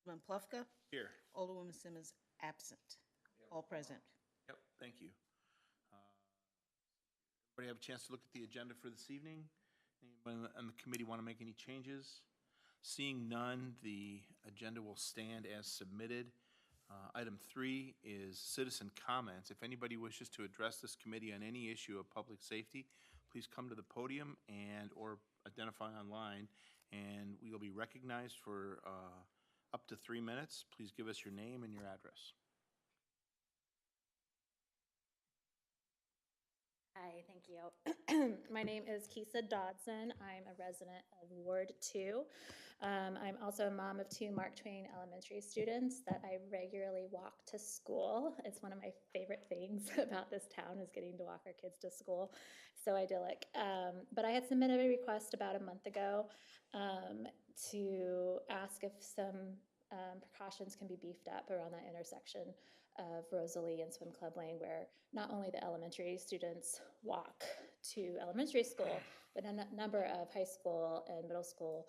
Alderman Plufka. Here. Alderwoman Simmons absent. All present. Yep, thank you. Everybody have a chance to look at the agenda for this evening? Anyone on the committee want to make any changes? Seeing none, the agenda will stand as submitted. Item 3 is citizen comments. If anybody wishes to address this committee on any issue of public safety, please come to the podium or identify online, and we will be recognized for up to 3 minutes. Please give us your name and your address. Hi, thank you. My name is Kisa Dodson. I'm a resident of Ward 2. I'm also a mom of 2 Mark Twain elementary students that I regularly walk to school. It's one of my favorite things about this town is getting to walk our kids to school. So idyllic. But I had submitted a request about a month ago to ask if some precautions can be beefed up around that intersection of Rosalie and Swim Club Lane, where not only the elementary students walk to elementary school, but a number of high school and middle school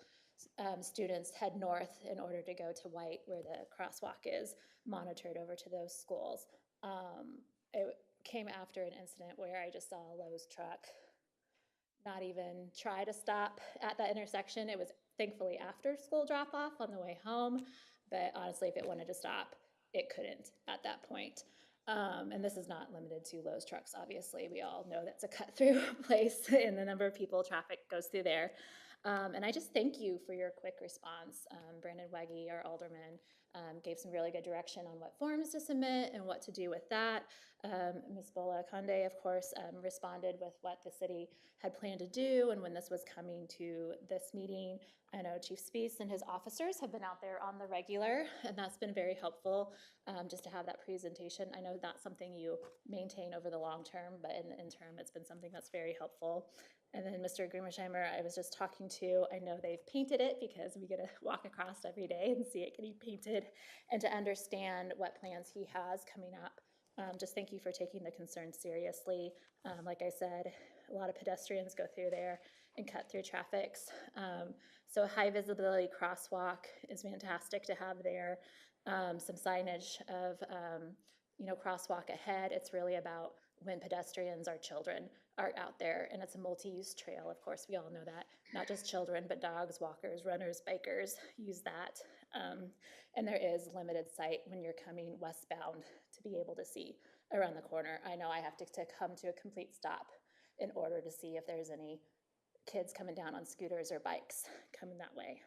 students head north in order to go to White, where the crosswalk is monitored over to those schools. It came after an incident where I just saw a Lowe's truck not even try to stop at that intersection. It was thankfully after school drop off on the way home, but honestly, if it wanted to stop, it couldn't at that point. And this is not limited to Lowe's trucks, obviously. We all know that's a cut-through place and the number of people, traffic goes through there. And I just thank you for your quick response. Brandon Wegge, our alderman, gave some really good direction on what forms to submit and what to do with that. Ms. Bola Conde, of course, responded with what the city had planned to do and when this was coming to this meeting. I know Chief Speece and his officers have been out there on the regular, and that's been very helpful just to have that presentation. I know that's something you maintain over the long term, but in the interim, it's been something that's very helpful. And then Mr. Grimmersheimer, I was just talking to, I know they've painted it because we get to walk across every day and see it getting painted, and to understand what plans he has coming up. Just thank you for taking the concern seriously. Like I said, a lot of pedestrians go through there and cut through traffics. So a high visibility crosswalk is fantastic to have there. Some signage of, crosswalk ahead. It's really about when pedestrians or children are out there, and it's a multi-use trail. Of course, we all know that. Not just children, but dogs, walkers, runners, bikers use that. And there is limited sight when you're coming westbound to be able to see around the corner. I know I have to come to a complete stop in order to see if there's any kids coming down on scooters or bikes coming that way.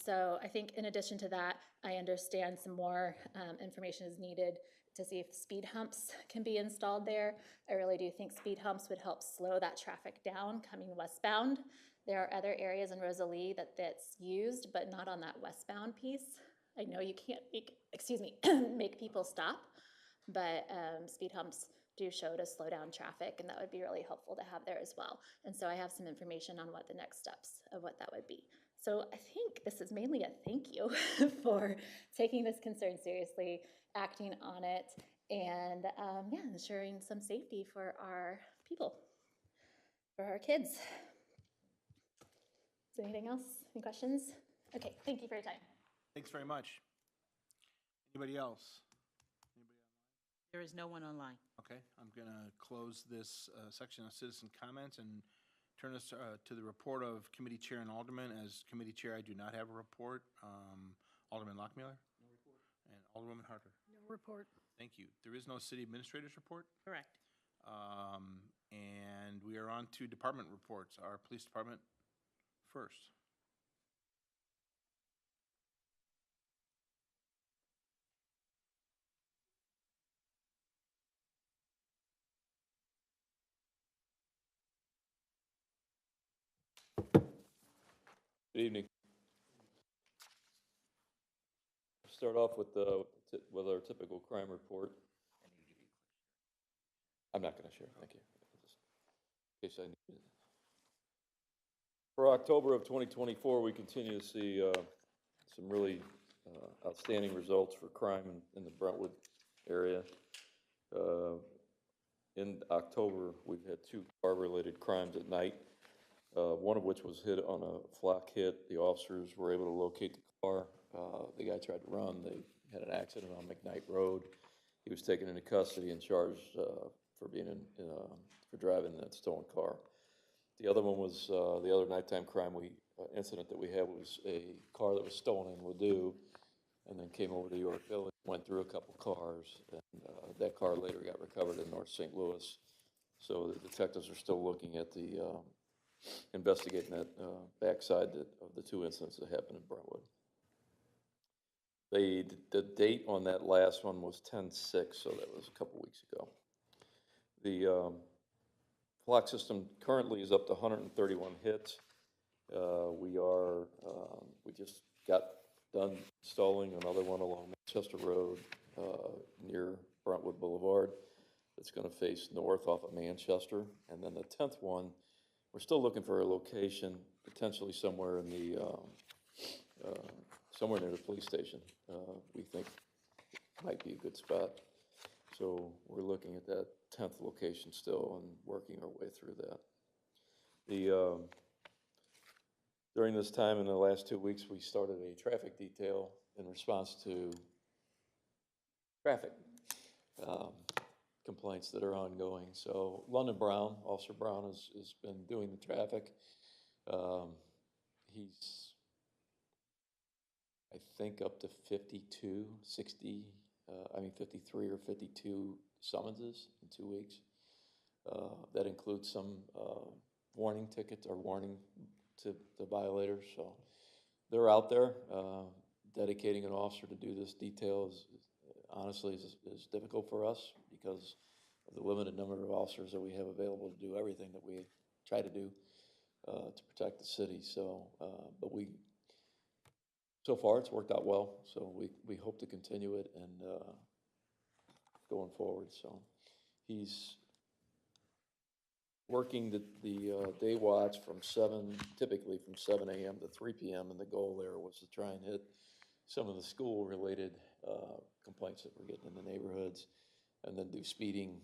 So I think in addition to that, I understand some more information is needed to see if speed humps can be installed there. I really do think speed humps would help slow that traffic down coming westbound. There are other areas in Rosalie that's used, but not on that westbound piece. I know you can't make people stop, but speed humps do show to slow down traffic, and that would be really helpful to have there as well. And so I have some information on what the next steps of what that would be. So I think this is mainly a thank you for taking this concern seriously, acting on it, and ensuring some safety for our people, for our kids. Is there anything else? Any questions? Okay, thank you for your time. Thanks very much. Anybody else? There is no one online. Okay, I'm going to close this section of citizen comments and turn us to the report of committee chair and alderman. As committee chair, I do not have a report. Alderman Lockmuller? No report. And Alderwoman Harder? No report. Thank you. There is no city administrator's report? Correct. And we are on to department reports. Our police department first. Good evening. Start off with our typical crime report. I'm not going to share. Thank you. In case I need it. For October of 2024, we continue to see some really outstanding results for crime in the Brentwood area. In October, we've had 2 car-related crimes at night. One of which was hit on a flak hit. The officers were able to locate car. The guy tried to run. They had an accident on McKnight Road. He was taken into custody and charged for being for driving that stolen car. The other one was the other nighttime crime incident that we had was a car that was stolen in Ladue, and then came over to York Village, went through a couple cars, and that car later got recovered in North St. Louis. So the detectives are still looking at investigating that backside of the two incidents that happened in Brentwood. The date on that last one was 10/6, so that was a couple weeks ago. The flock system currently is up to 131 hits. We just got done installing another one along Manchester Road near Brentwood Boulevard. It's going to face north off of Manchester. And then the 10th one, we're still looking for a location, potentially somewhere in the somewhere near the police station. We think might be a good spot. So we're looking at that 10th location still and working our way through that. During this time in the last 2 weeks, we started a traffic detail in response to traffic complaints that are ongoing. So London Brown, Officer Brown has been doing the traffic. He's, I think, up to 53 or 52 summonses in 2 weeks. That includes some warning tickets or warning to the violators. So they're out there. Dedicating an officer to do this detail honestly is difficult for us because of the limited number of officers that we have available to do everything that we try to do to protect the city. So, but so far it's worked out well. So we hope to continue it and going forward. So he's working the day watch typically from 7 a.m. to 3 p.m. And the goal there was to try and hit some of the school-related complaints that we're getting in the neighborhoods, and then do speeding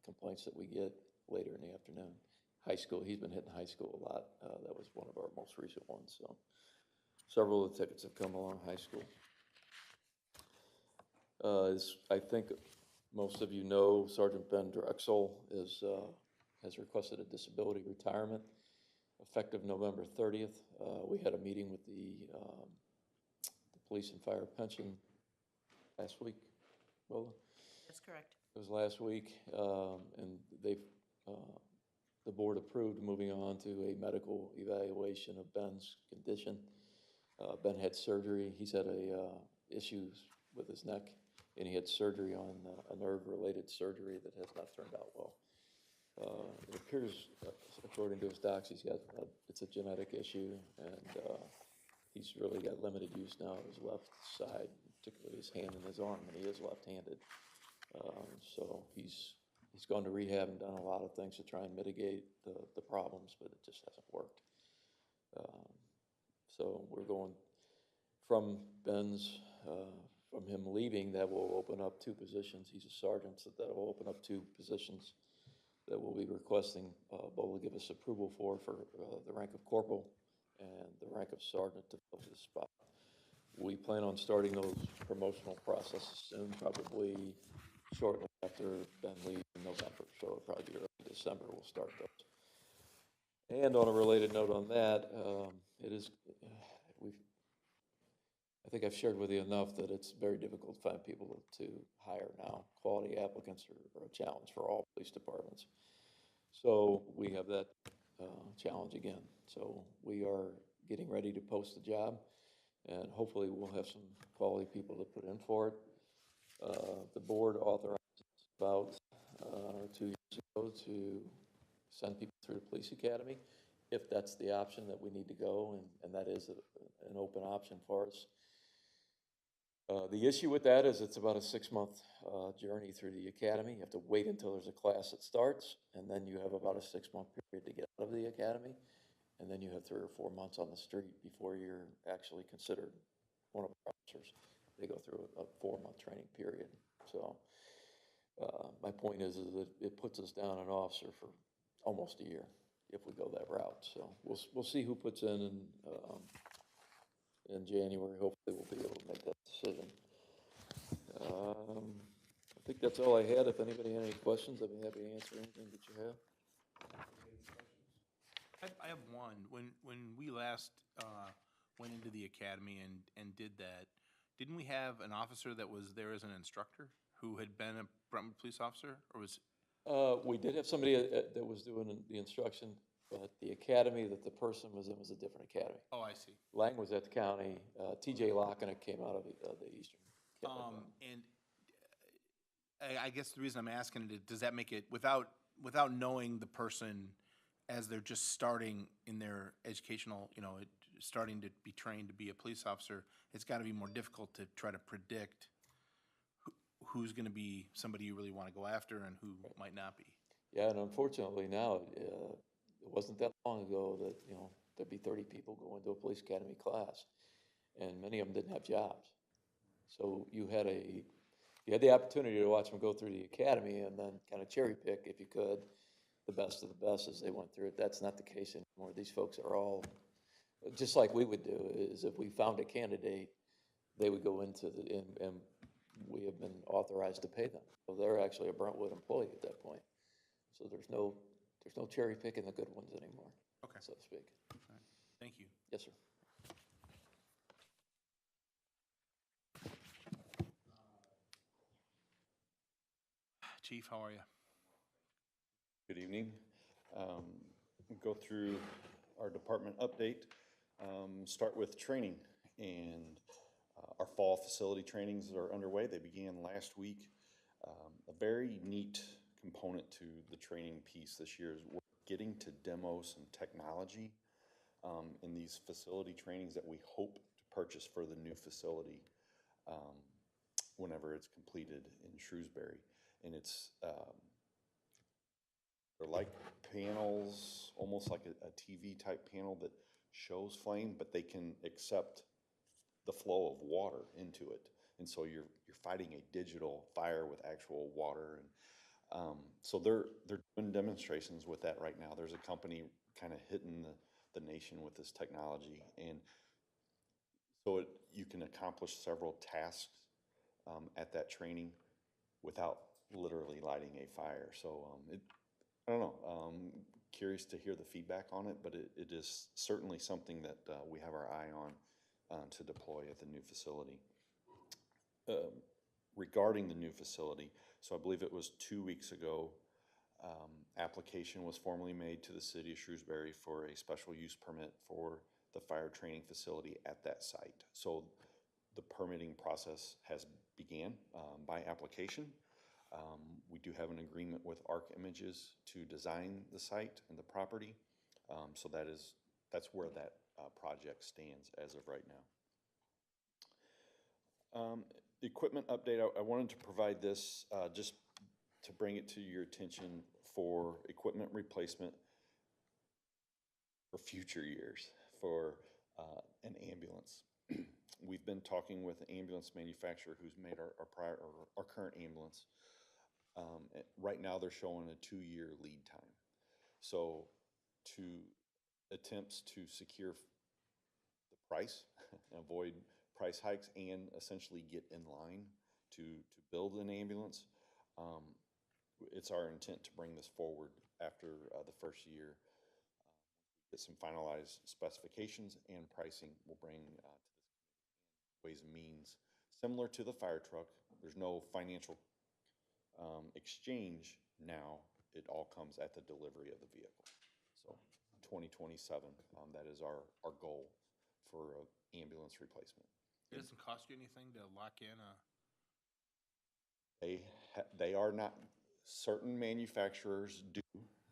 complaints that we get later in the afternoon. High school, he's been hitting high school a lot. That was one of our most recent ones. So several of the tickets have come along high school. As I think most of you know, Sergeant Ben Drexel has requested a disability retirement effective November 30th. We had a meeting with the police and fire pension last week. Well, That's correct. it was last week, and the board approved moving on to a medical evaluation of Ben's condition. Ben had surgery. He's had issues with his neck, and he had surgery on a nerve-related surgery that has not turned out well. It appears, according to his docs, it's a genetic issue, and he's really got limited use now of his left side, particularly his hand and his arm, and he is left-handed. So he's gone to rehab and done a lot of things to try and mitigate the problems, but it just hasn't worked. So we're going from from him leaving, that will open up 2 positions. He's a sergeant, so that will open up 2 positions that we'll be requesting Bo will give us approval for the rank of corporal and the rank of sergeant to fill this spot. We plan on starting those promotional processes soon, probably shortly after Ben leaves in November. So it'll probably be early December we'll start those. And on a related note on that, I think I've shared with you enough that it's very difficult to find people to hire now. Quality applicants are a challenge for all police departments. So we have that challenge again. So we are getting ready to post the job, and hopefully we'll have some quality people to put in for it. The board authorized about 2 years ago to send people through the police academy, if that's the option that we need to go, and that is an open option for us. The issue with that is it's about a 6-month journey through the academy. You have to wait until there's a class that starts, and then you have about a 6-month period to get out of the academy, and then you have 3 or 4 months on the street before you're actually considered one of our officers. They go through a 4-month training period. So my point is that it puts us down an officer for almost a year if we go that route. So we'll see who puts in, and in January. Hopefully, we'll be able to make that decision. I think that's all I had. If anybody had any questions, I'd be happy to answer anything that you have. I have one. When we last went into the academy and did that, didn't we have an officer that was there as an instructor who had been a Brentwood police officer, or was? We did have somebody that was doing the instruction, but the academy that the person was in was a different academy. Oh, I see. Lang was at the county. T.J. Lockena came out of the Eastern. And I guess the reason I'm asking it, does that make it, without knowing the person as they're just starting in their educational, starting to be trained to be a police officer, it's got to be more difficult to try to predict who's going to be somebody you really want to go after and who might not be. Yeah, and unfortunately now, it wasn't that long ago that, there'd be 30 people going to a police academy class, and many of them didn't have jobs. So you had the opportunity to watch them go through the academy and then kind of cherry pick, if you could, the best of the best as they went through it. That's not the case anymore. These folks are all, just like we would do, is if we found a candidate, they would go into and we have been authorized to pay them. So they're actually a Brentwood employee at that point. So there's no cherry picking the good ones anymore, Okay. so to speak. All right. Thank you. Yes, sir. Chief, how are you? Good evening. We'll go through our department update. Start with training, and our fall facility trainings are underway. They began last week. A very neat component to the training piece this year is we're getting to demo some technology in these facility trainings that we hope to purchase for the new facility whenever it's completed in Shrewsbury. And it's they're like panels, almost like a TV type panel that shows flame, but they can accept the flow of water into it. And so you're fighting a digital fire with actual water. And so they're doing demonstrations with that right now. There's a company kind of hitting the nation with this technology. And so you can accomplish several tasks at that training without literally lighting a fire. So I don't know, curious to hear the feedback on it, but it is certainly something that we have our eye on to deploy at the new facility. Regarding the new facility, so I believe it was 2 weeks ago, application was formally made to the city of Shrewsbury for a special use permit for the fire training facility at that site. So the permitting process has began by application. We do have an agreement with Arc Images to design the site and the property. So that's where that project stands as of right now. Equipment update, I wanted to provide this just to bring it to your attention for equipment replacement for future years for an ambulance. We've been talking with the ambulance manufacturer who's made our current ambulance. Right now they're showing a 2-year lead time. So to attempts to secure the price, avoid price hikes, and essentially get in line to build an ambulance, it's our intent to bring this forward after the first year. Get some finalized specifications and pricing we'll bring to this Ways and Means. Similar to the fire truck, there's no financial exchange now. It all comes at the delivery of the vehicle. So 2027, that is our goal for ambulance replacement. It doesn't cost you anything to lock in a? They are not, certain manufacturers do,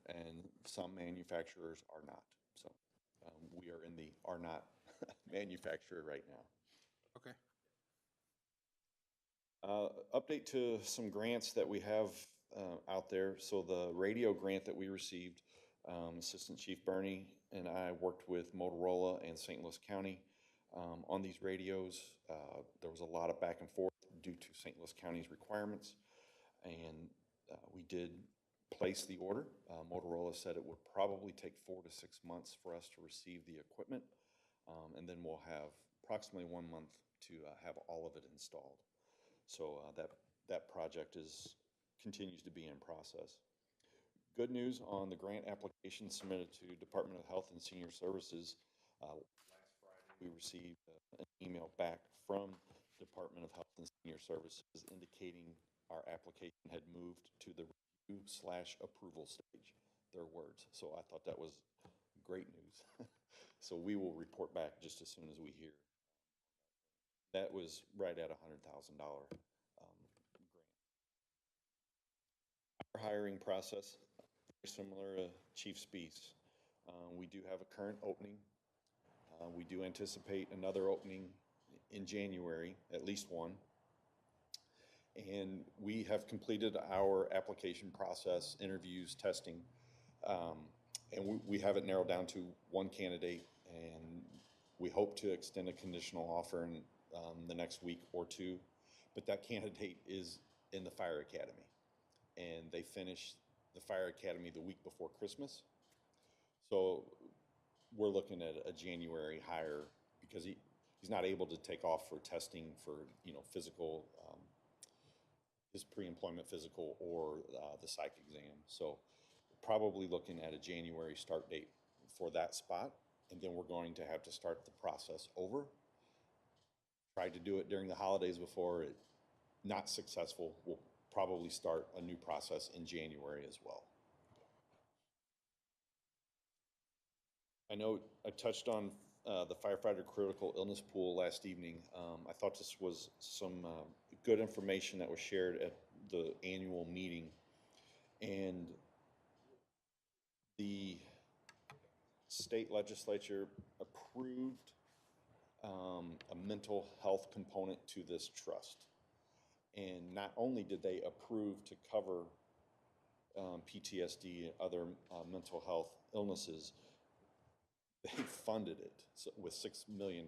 and some manufacturers are not. So we are in the are not manufacturer right now. Okay. Update to some grants that we have out there. So the radio grant that we received, Assistant Chief Bernie and I worked with Motorola and St. Louis County on these radios. There was a lot of back and forth due to St. Louis County's requirements, and we did place the order. Motorola said it would probably take 4 to 6 months for us to receive the equipment, and then we'll have approximately 1 month to have all of it installed. So that project continues to be in process. Good news on the grant application submitted to Department of Health and Senior Services. Last Friday, we received an email back from Department of Health and Senior Services indicating our application had moved to the review/approval stage, their words. So I thought that was great news. So we will report back just as soon as we hear. That was right at $100,000 grant. Our hiring process, very similar to Chief Spees. We do have a current opening. We do anticipate another opening in January, at least one. And we have completed our application process, interviews, testing. And we have it narrowed down to one candidate, and we hope to extend a conditional offer in the next week or two. But that candidate is in the Fire Academy, and they finished the Fire Academy the week before Christmas. So we're looking at a January hire because he's not able to take off for testing for, physical, his pre-employment physical or the psych exam. So probably looking at a January start date for that spot. And then we're going to have to start the process over. Tried to do it during the holidays before, not successful. We'll probably start a new process in January as well. I know I touched on the firefighter critical illness pool last evening. I thought this was some good information that was shared at the annual meeting. And the state legislature approved a mental health component to this trust. And not only did they approve to cover PTSD and other mental health illnesses, they funded it with $6 million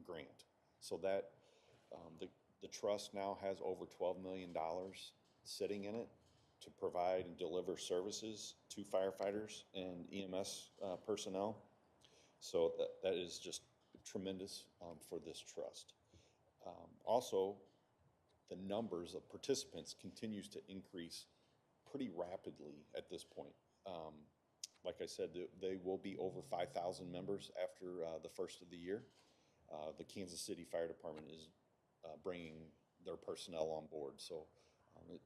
grant. So that the trust now has over $12 million sitting in it to provide and deliver services to firefighters and EMS personnel. So that is just tremendous for this trust. Also, the numbers of participants continues to increase pretty rapidly at this point. Like I said, they will be over 5,000 members after the first of the year. The Kansas City Fire Department is bringing their personnel on board, so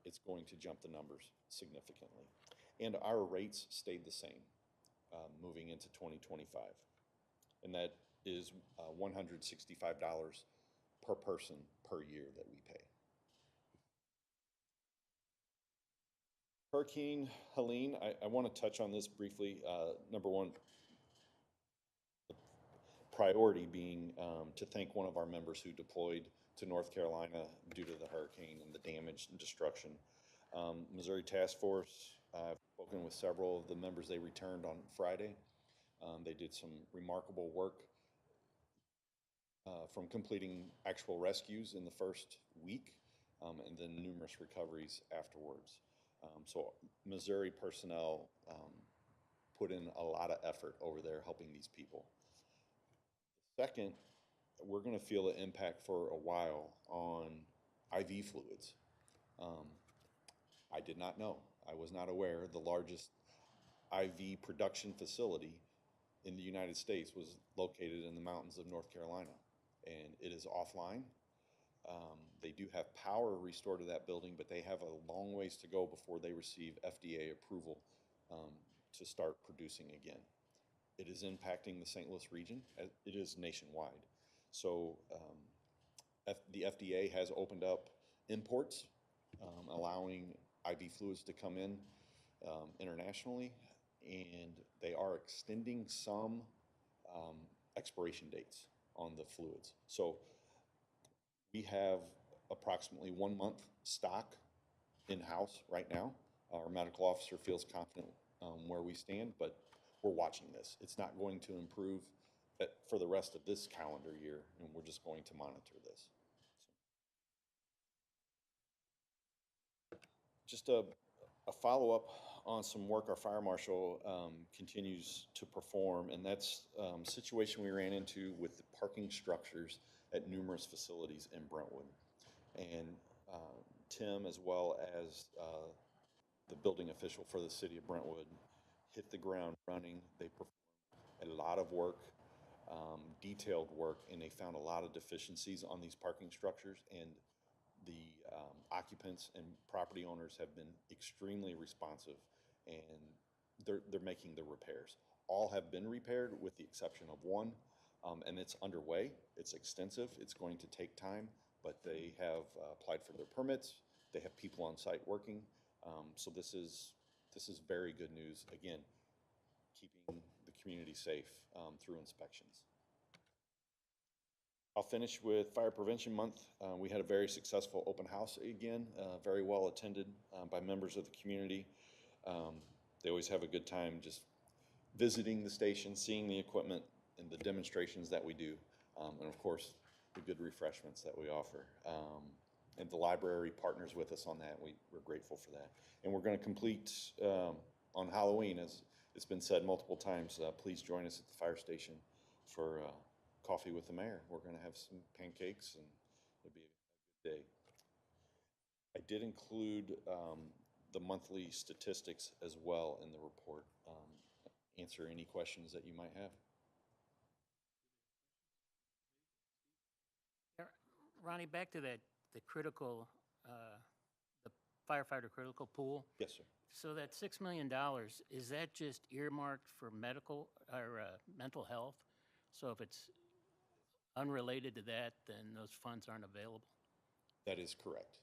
it's going to jump the numbers significantly. And our rates stayed the same moving into 2025, and that is $165 per person per year that we pay. Hurricane Helene, I want to touch on this briefly. Number one, the priority being to thank one of our members who deployed to North Carolina due to the hurricane and the damage and destruction. Missouri Task Force, I've spoken with several of the members. They returned on Friday. They did some remarkable work from completing actual rescues in the first week and then numerous recoveries afterwards. So Missouri personnel put in a lot of effort over there helping these people. Second, we're going to feel the impact for a while on IV fluids. I did not know. I was not aware the largest IV production facility in the United States was located in the mountains of North Carolina, and it is offline. They do have power restored to that building, but they have a long ways to go before they receive FDA approval to start producing again. It is impacting the St. Louis region. It is nationwide. So the FDA has opened up imports, allowing IV fluids to come in internationally, and they are extending some expiration dates on the fluids. So we have approximately 1 month stock in-house right now. Our medical officer feels confident where we stand, but we're watching this. It's not going to improve for the rest of this calendar year, and we're just going to monitor this. So, just a follow-up on some work our fire marshal continues to perform, and that's a situation we ran into with the parking structures at numerous facilities in Brentwood. And Tim, as well as the building official for the city of Brentwood, hit the ground running. They performed a lot of work, detailed work, and they found a lot of deficiencies on these parking structures, and the occupants and property owners have been extremely responsive, and they're making the repairs. All have been repaired with the exception of one, and it's underway. It's extensive. It's going to take time, but they have applied for their permits. They have people on site working. So this is very good news. Again, keeping the community safe through inspections. I'll finish with Fire Prevention Month. We had a very successful open house again, very well attended by members of the community. They always have a good time just visiting the station, seeing the equipment and the demonstrations that we do, and of course, the good refreshments that we offer. And the library partners with us on that. We're grateful for that. And we're going to complete on Halloween, as it's been said multiple times. Please join us at the fire station for coffee with the mayor. We're going to have some pancakes, and it'll be a good day. I did include the monthly statistics as well in the report. Answer any questions that you might have. Ronnie, back to the critical, the firefighter critical pool. Yes, sir. So that $6 million, is that just earmarked for medical or mental health? So if it's unrelated to that, then those funds aren't available? That is correct.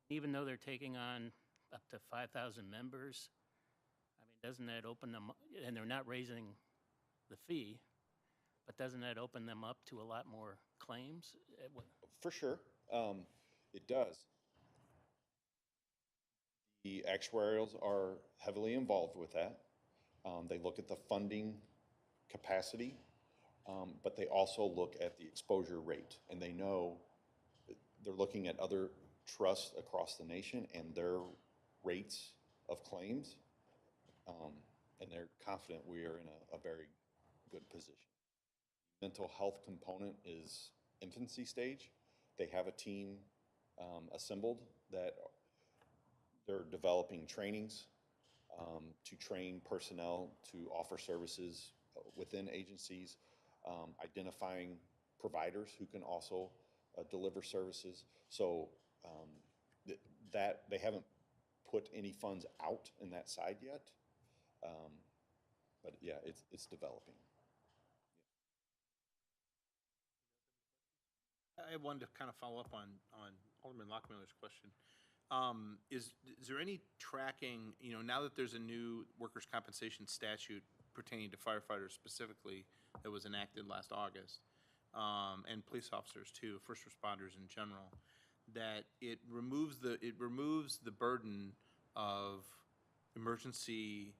Even though they're taking on up to 5,000 members, I mean, doesn't that open them, and they're not raising the fee, but doesn't that open them up to a lot more claims? For sure, it does. The actuarials are heavily involved with that. They look at the funding capacity, but they also look at the exposure rate, and they know they're looking at other trusts across the nation and their rates of claims, and they're confident we are in a very good position. Mental health component is infancy stage. They have a team assembled that they're developing trainings to train personnel to offer services within agencies, identifying providers who can also deliver services. So that they haven't put any funds out in that side yet, but yeah, it's developing. I wanted to kind of follow up on Alderman Lockmiller's question. Is there any tracking, now that there's a new workers' compensation statute pertaining to firefighters specifically that was enacted last August, and police officers too, first responders in general, that it removes the burden of emergency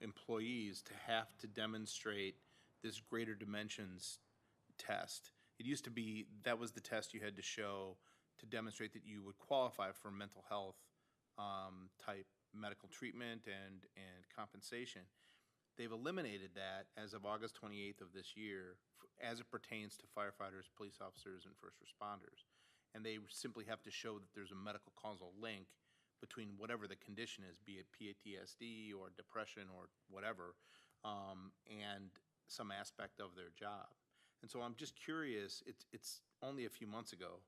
employees to have to demonstrate this greater dimensions test. It used to be that was the test you had to show to demonstrate that you would qualify for mental health type medical treatment and compensation. They've eliminated that as of August 28th of this year as it pertains to firefighters, police officers, and first responders. And they simply have to show that there's a medical causal link between whatever the condition is, be it PTSD or depression or whatever, and some aspect of their job. And so I'm just curious, it's only a few months ago,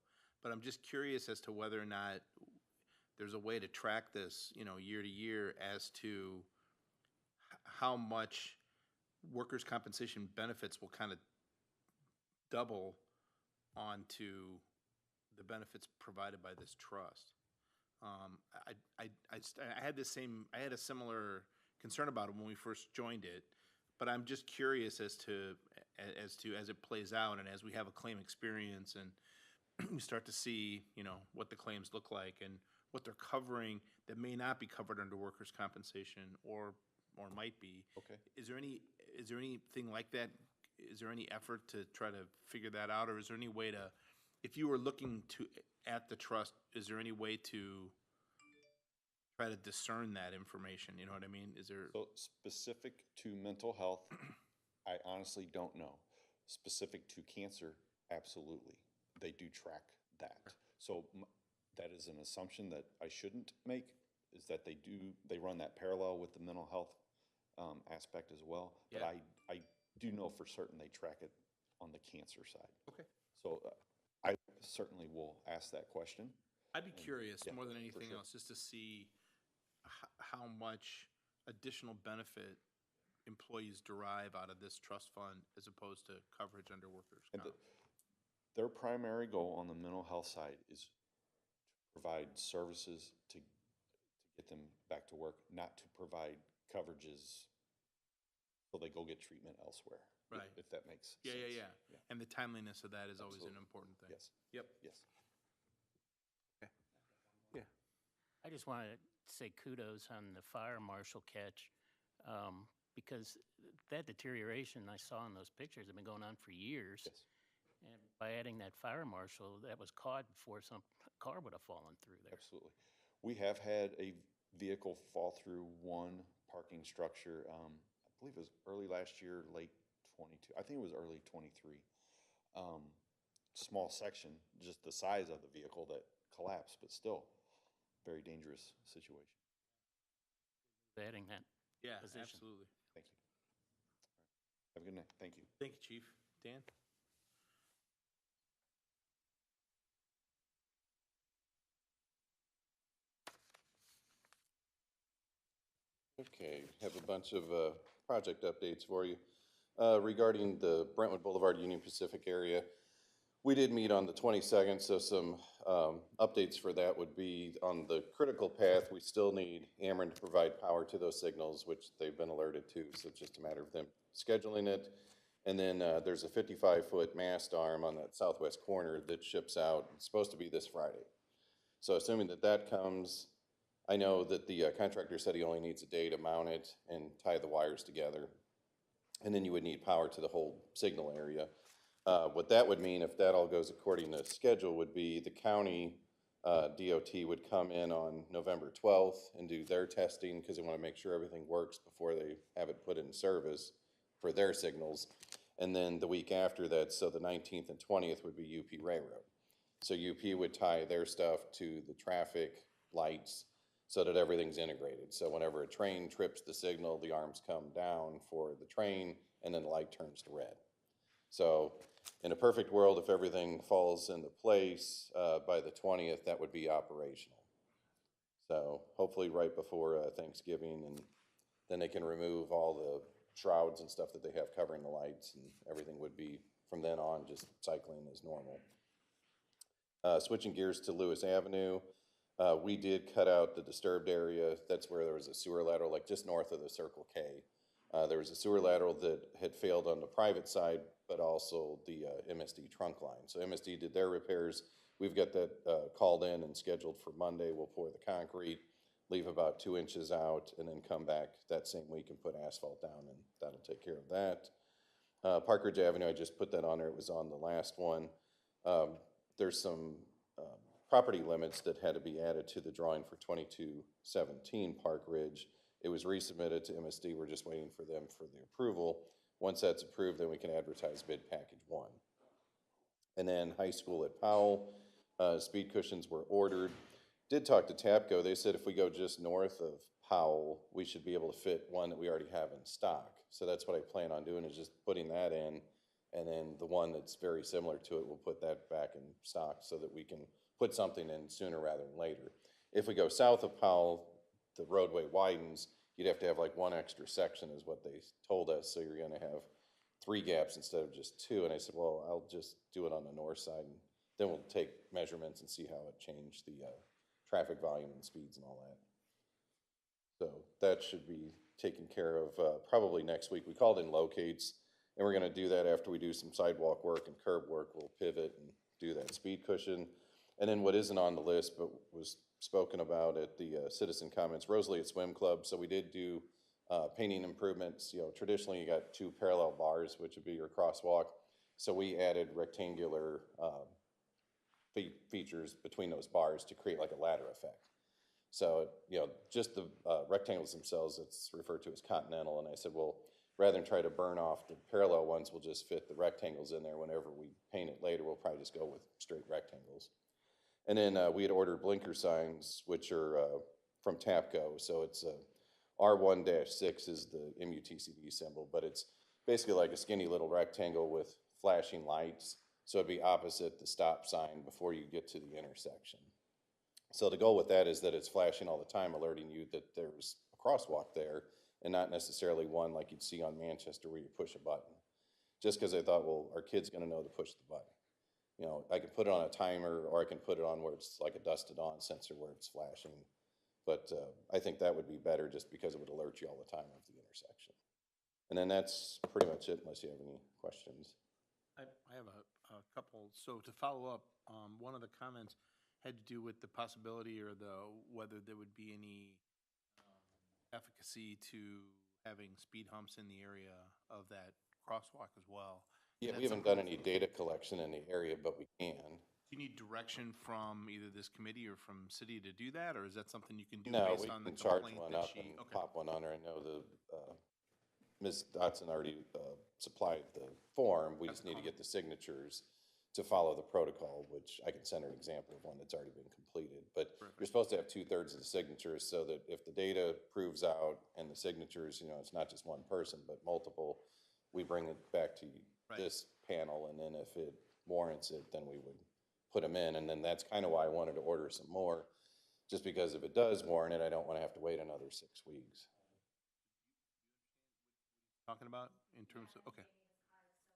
but I'm just curious as to whether or not there's a way to track this, year to year as to how much workers' compensation benefits will kind of double onto the benefits provided by this trust. I had a similar concern about it when we first joined it, but I'm just curious as it plays out and as we have a claim experience and we start to see, what the claims look like and what they're covering that may not be covered under workers' compensation or might be. Okay. Is there anything like that? Is there any effort to try to figure that out, or is there any way to, if you were looking at the trust, is there any way to try to discern that information, you know what I mean? Is there, So specific to mental health, I honestly don't know. Specific to cancer, absolutely. They do track that. So that is an assumption that I shouldn't make, is that they run that parallel with the mental health aspect as well. But Yeah. I do know for certain they track it on the cancer side. okay. So I certainly will ask that question. I'd be curious, yeah, more than for anything sure. else, just to see how much additional benefit employees derive out of this trust fund as opposed to coverage under workers' And comp. their primary goal on the mental health side is to provide services to get them back to work, not to provide coverages so they go get treatment elsewhere. Right. If that makes Yeah, sense. yeah, yeah. And the timeliness of that is always an Absolutely. important thing. Yes, Yep. yes. Yeah. I just want to say kudos on the fire marshal catch, because that deterioration I saw in those pictures have been going on for years. Yes. And by adding that fire marshal, that was caught before some car would have fallen through there. Absolutely. We have had a vehicle fall through one parking structure, I believe it was early last year, late 22. I think it was early 23. Small section, just the size of the vehicle that collapsed, but still very dangerous situation. Adding that Yeah, position. absolutely. Thank you. Have a good night. Thank you. Thank you, Chief. Dan? Okay, have a bunch of project updates for you. Regarding the Brentwood Boulevard Union Pacific area, we did meet on the 22nd, so some updates for that would be on the critical path. We still need Ameren to provide power to those signals, which they've been alerted to, so it's just a matter of them scheduling it. And then there's a 55-foot mast arm on that southwest corner that ships out. It's supposed to be this Friday. So assuming that that comes, I know that the contractor said he only needs a day to mount it and tie the wires together. And then you would need power to the whole signal area. What that would mean, if that all goes according to schedule, would be the county DOT would come in on November 12th and do their testing because they want to make sure everything works before they have it put in service for their signals. And then the week after that, so the 19th and 20th would be UP Railroad. So UP would tie their stuff to the traffic lights so that everything's integrated. So whenever a train trips the signal, the arms come down for the train and then the light turns to red. So in a perfect world, if everything falls into place by the 20th, that would be operational. So hopefully right before Thanksgiving, and then they can remove all the shrouds and stuff that they have covering the lights, and everything would be from then on just cycling as normal. Switching gears to Lewis Avenue, we did cut out the disturbed area. That's where there was a sewer lateral, like just north of the Circle K. There was a sewer lateral that had failed on the private side, but also the MSD trunk line. So MSD did their repairs. We've got that called in and scheduled for Monday. We'll pour the concrete, leave about 2 inches out, and then come back that same week and put asphalt down, and that'll take care of that. Park Ridge Avenue, I just put that on there. It was on the last one. There's some property limits that had to be added to the drawing for 2217 Park Ridge. It was resubmitted to MSD. We're just waiting for them for the approval. Once that's approved, then we can advertise bid package 1. And then high school at Powell, speed cushions were ordered. Did talk to TAPCO. They said if we go just north of Powell, we should be able to fit one that we already have in stock. So that's what I plan on doing, is just putting that in. And then the one that's very similar to it, we'll put that back in stock so that we can put something in sooner rather than later. If we go south of Powell, the roadway widens, you'd have to have like one extra section is what they told us. So you're gonna have 3 gaps instead of just 2. And I said, well, I'll just do it on the north side, and then we'll take measurements and see how it changed the traffic volume and speeds and all that. So that should be taken care of probably next week. We called in locates, and we're gonna do that after we do some sidewalk work and curb work. We'll pivot and do that speed cushion. And then what isn't on the list but was spoken about at the citizen comments, Rosalie at Swim Club. So we did do painting improvements. You know, traditionally you got 2 parallel bars, which would be your crosswalk. So we added rectangular features between those bars to create like a ladder effect. So, just the rectangles themselves, it's referred to as continental, and I said, well, rather than try to burn off the parallel ones, we'll just fit the rectangles in there. Whenever we paint it later, we'll probably just go with straight rectangles. And then we had ordered blinker signs, which are from TAPCO. So it's R1-6 is the MUTCD symbol, but it's basically like a skinny little rectangle with flashing lights. So it'd be opposite the stop sign before you get to the intersection. So the goal with that is that it's flashing all the time, alerting you that there's a crosswalk there and not necessarily one like you'd see on Manchester where you push a button. Just because I thought, well, our kid's going to know to push the button. I can put it on a timer, or I can put it on where it's like a dusted on sensor where it's flashing. But I think that would be better just because it would alert you all the time of the intersection. And then that's pretty much it, unless you have any questions. I have a couple. So to follow up, one of the comments had to do with the possibility or whether there would be any efficacy to having speed humps in the area of that crosswalk as well. Yeah, we haven't done any data collection in the area, but we can. Do you need direction from either this committee or from city to do that, or is that something you can do No, based we on the can charge complaint one that up she? and Okay. pop one on her. I know Ms. Dotson already supplied the form. We just need to get the signatures to follow the protocol, which I can send her an example of one that's already been completed. But you're supposed to have 2/3 of the signatures so that if the data proves out and the signatures, it's not just one person, but multiple, we bring it back to this panel, and then if it warrants it, then we would put them in. And then that's kind of why I wanted to order some more, just because if it does warrant it, I don't want to have to wait another 6 weeks. Talking about in terms of, okay,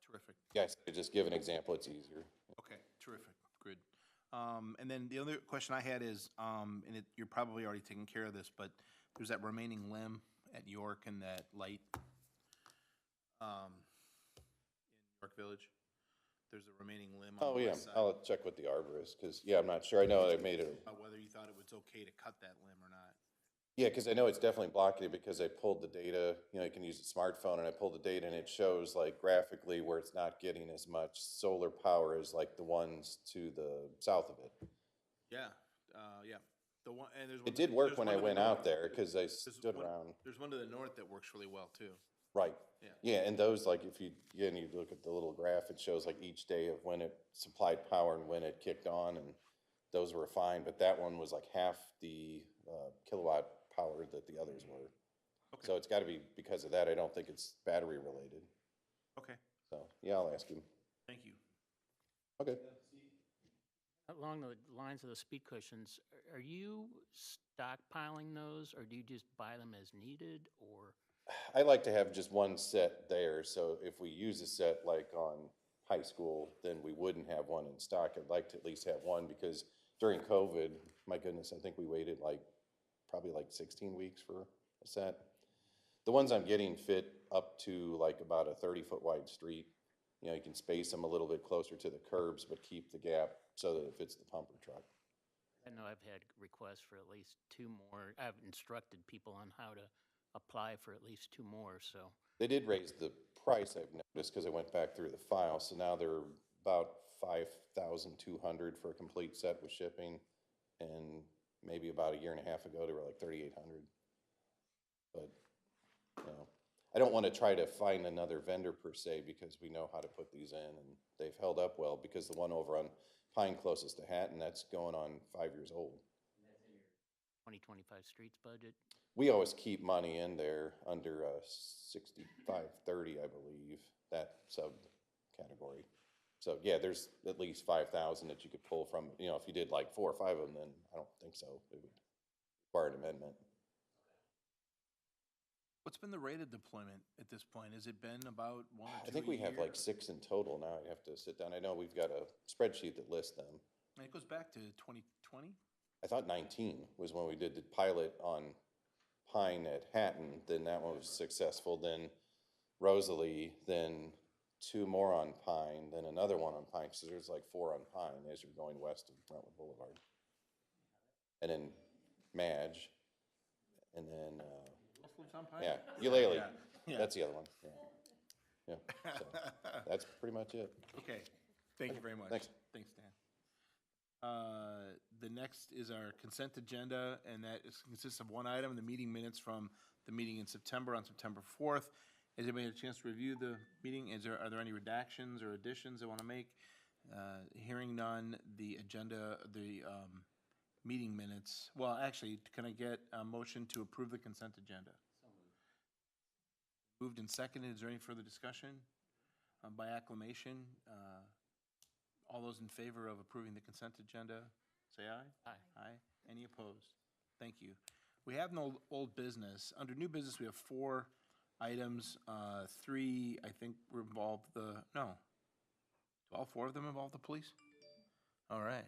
terrific. Yes, to just give an example, it's easier. Okay, terrific, good. And then the other question I had is, you're probably already taking care of this, but there's that remaining limb at York and that light in York Village. There's a remaining limb on Oh, the yeah, west side. I'll check with the arborist, because, yeah, I'm not sure. I know I made it. Whether you thought it was okay to cut that limb or not. Yeah, because I know it's definitely blocking it because I pulled the data, you can use a smartphone, and I pulled the data and it shows like graphically where it's not getting as much solar power as like the ones to the south of it. Yeah, yeah. The one, and there's one. It did work there's when one I to the went north. out there because I There's stood one- around. There's one to the north that works really well too. Right. Yeah. Yeah, and those, like, if you look at the little graph, it shows like each day of when it supplied power and when it kicked on, and those were fine, but that one was like half the kilowatt power that the others were. Okay. So it's got to be because of that. I don't think it's battery related. Okay, So, yeah, I'll ask him. thank you. Okay. Along the lines of the speed cushions, are you stockpiling those, or do you just buy them as needed, or? I like to have just one set there, so if we use a set like on high school, then we wouldn't have one in stock. I'd like to at least have one, because during COVID, my goodness, I think we waited probably 16 weeks for a set. The ones I'm getting fit up to like about a 30-foot wide street. You can space them a little bit closer to the curbs, but keep the gap so that it fits the pumper truck. I know I've had requests for at least 2 more. I've instructed people on how to apply for at least 2 more, so. They did raise the price, I've noticed, because I went back through the file, so now they're about $5,200 for a complete set with shipping, and maybe about a year and a half ago, they were like $3,800. But, I don't want to try to find another vendor per se, because we know how to put these in, and they've held up well, because the one over on Pine closest to Hatton, that's going on 5 years old. 2025 streets budget. We always keep money in there under 6530, I believe, that subcategory. So, yeah, there's at least 5,000 that you could pull from. If you did like 4 or 5 of them, then I don't think so. It would require an amendment. What's been the rate of deployment at this point? Has it been about 1 or 2 I think we have a year? like 6 in total now. I'd have to sit down. I know we've got a spreadsheet that lists them. And it goes back to 2020? I thought 19 was when we did the pilot on Pine at Hatton. Then that one was successful. Then Rosalie, then 2 more on Pine, then another one on Pine. So there's like 4 on Pine as you're going west of Brentwood Boulevard. And then Madge, and then, Lives on Pine? yeah, Eulalie. Yeah. That's the other one. Yeah. Yeah. So that's pretty much it. Okay, thank you very much. Thanks. Thanks, Dan. The next is our consent agenda, and consists of one item, the meeting minutes from the meeting in September, on September 4th. Has anybody had a chance to review the meeting? Are there any redactions or additions they want to make? Hearing none, the agenda, meeting minutes, well, actually, can I get a motion to approve the consent agenda? Moved and seconded. Is there any further discussion? By acclamation, all those in favor of approving the consent agenda, say aye. Aye. Aye. Any opposed? Thank you. We have no old business. Under new business, we have 4 items. 3, I think, involve no. Do all 4 of them involve the police? All right.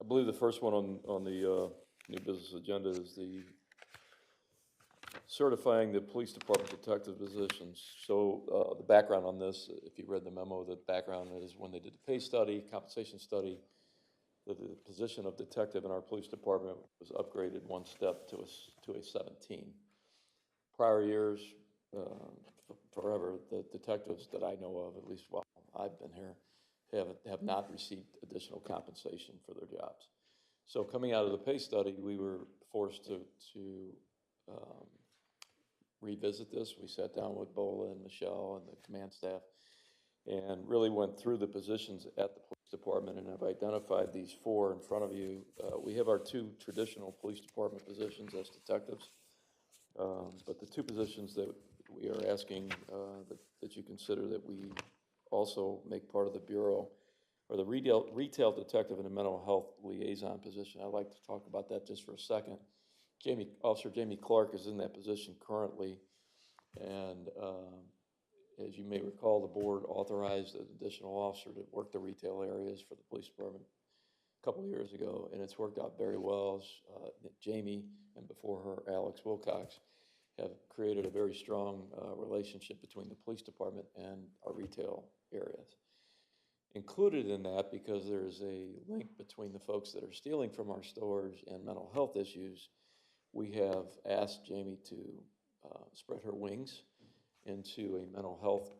I believe the first one on the new business agenda is the certifying the police department detective positions. So the background on this, if you read the memo, the background is when they did the pay study, compensation study, the position of detective in our police department was upgraded 1 step to a 17. Prior years, forever, the detectives that I know of, at least while I've been here, have not received additional compensation for their jobs. So coming out of the pay study, we were forced to revisit this. We sat down with Bola and Michelle and the command staff and really went through the positions at the police department, and have identified these 4 in front of you. We have our 2 traditional police department positions as detectives, but the 2 positions that we are asking that you consider that we also make part of the bureau are the retail detective and the mental health liaison position. I'd like to talk about that just for a second. Officer Jamie Clark is in that position currently, and as you may recall, the board authorized an additional officer to work the retail areas for the police department a couple of years ago, and it's worked out very well. Jamie, and before her, Alex Wilcox, have created a very strong relationship between the police department and our retail areas. Included in that, because there's a link between the folks that are stealing from our stores and mental health issues, we have asked Jamie to spread her wings into a mental health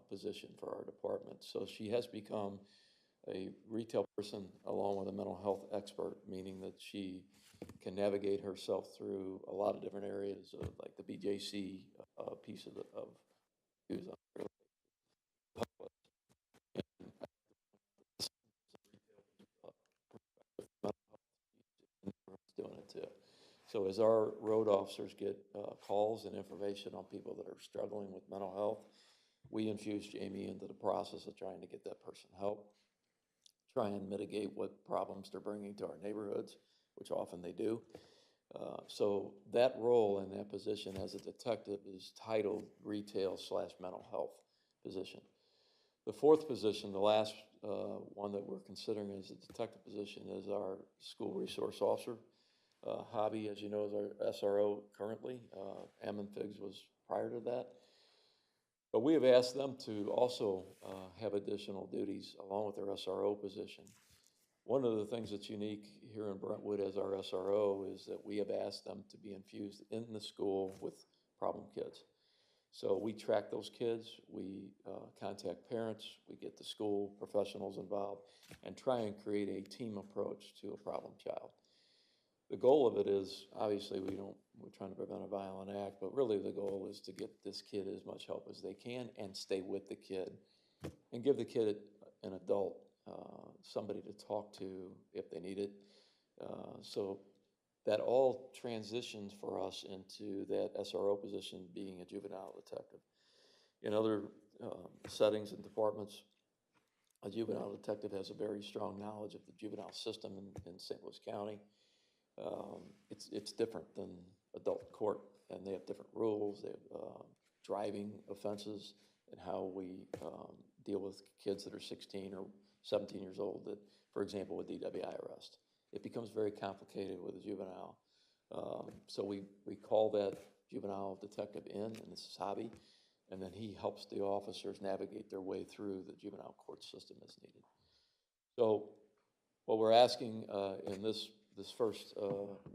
position for our department. So she has become a retail person along with a mental health expert, meaning that she can navigate herself through a lot of different areas, like the BJC piece of use on doing it too. So as our road officers get calls and information on people that are struggling with mental health, we infuse Jamie into the process of trying to get that person help, try and mitigate what problems they're bringing to our neighborhoods, which often they do. So that role in that position as a detective is titled retail/mental health position. The 4th position, the last one that we're considering as a detective position, is our school resource officer. Hobby, as you know, is our SRO currently. Ammon Figs was prior to that. But we have asked them to also have additional duties along with their SRO position. One of the things that's unique here in Brentwood as our SRO is that we have asked them to be infused in the school with problem kids. So we track those kids, we contact parents, we get the school professionals involved, and try and create a team approach to a problem child. The goal of it is, obviously, we're trying to prevent a violent act, but really the goal is to get this kid as much help as they can and stay with the kid and give the kid an adult, somebody to talk to if they need it. So that all transitions for us into that SRO position being a juvenile detective. In other settings and departments, a juvenile detective has a very strong knowledge of the juvenile system in St. Louis County. It's different than adult court, and they have different rules. They have driving offenses and how we deal with kids that are 16 or 17 years old that, for example, with DWI arrest. It becomes very complicated with a juvenile. So we call that juvenile detective in, and this is Hobby, and then he helps the officers navigate their way through the juvenile court system as needed. So what we're asking in this first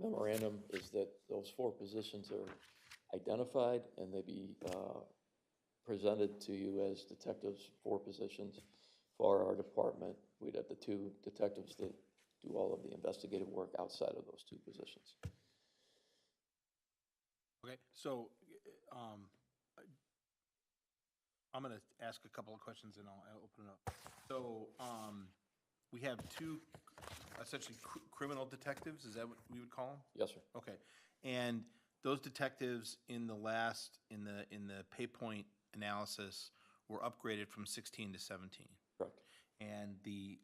memorandum is that those 4 positions are identified and they be presented to you as detectives, 4 positions for our department. We'd have the 2 detectives that do all of the investigative work outside of those 2 positions. Okay, so, I'm gonna ask a couple of questions and I'll open it up. So, we have 2 essentially criminal detectives, is that what we would call them? Yes, sir. Okay, and those detectives in the pay point analysis were upgraded from 16 to 17. Correct. And the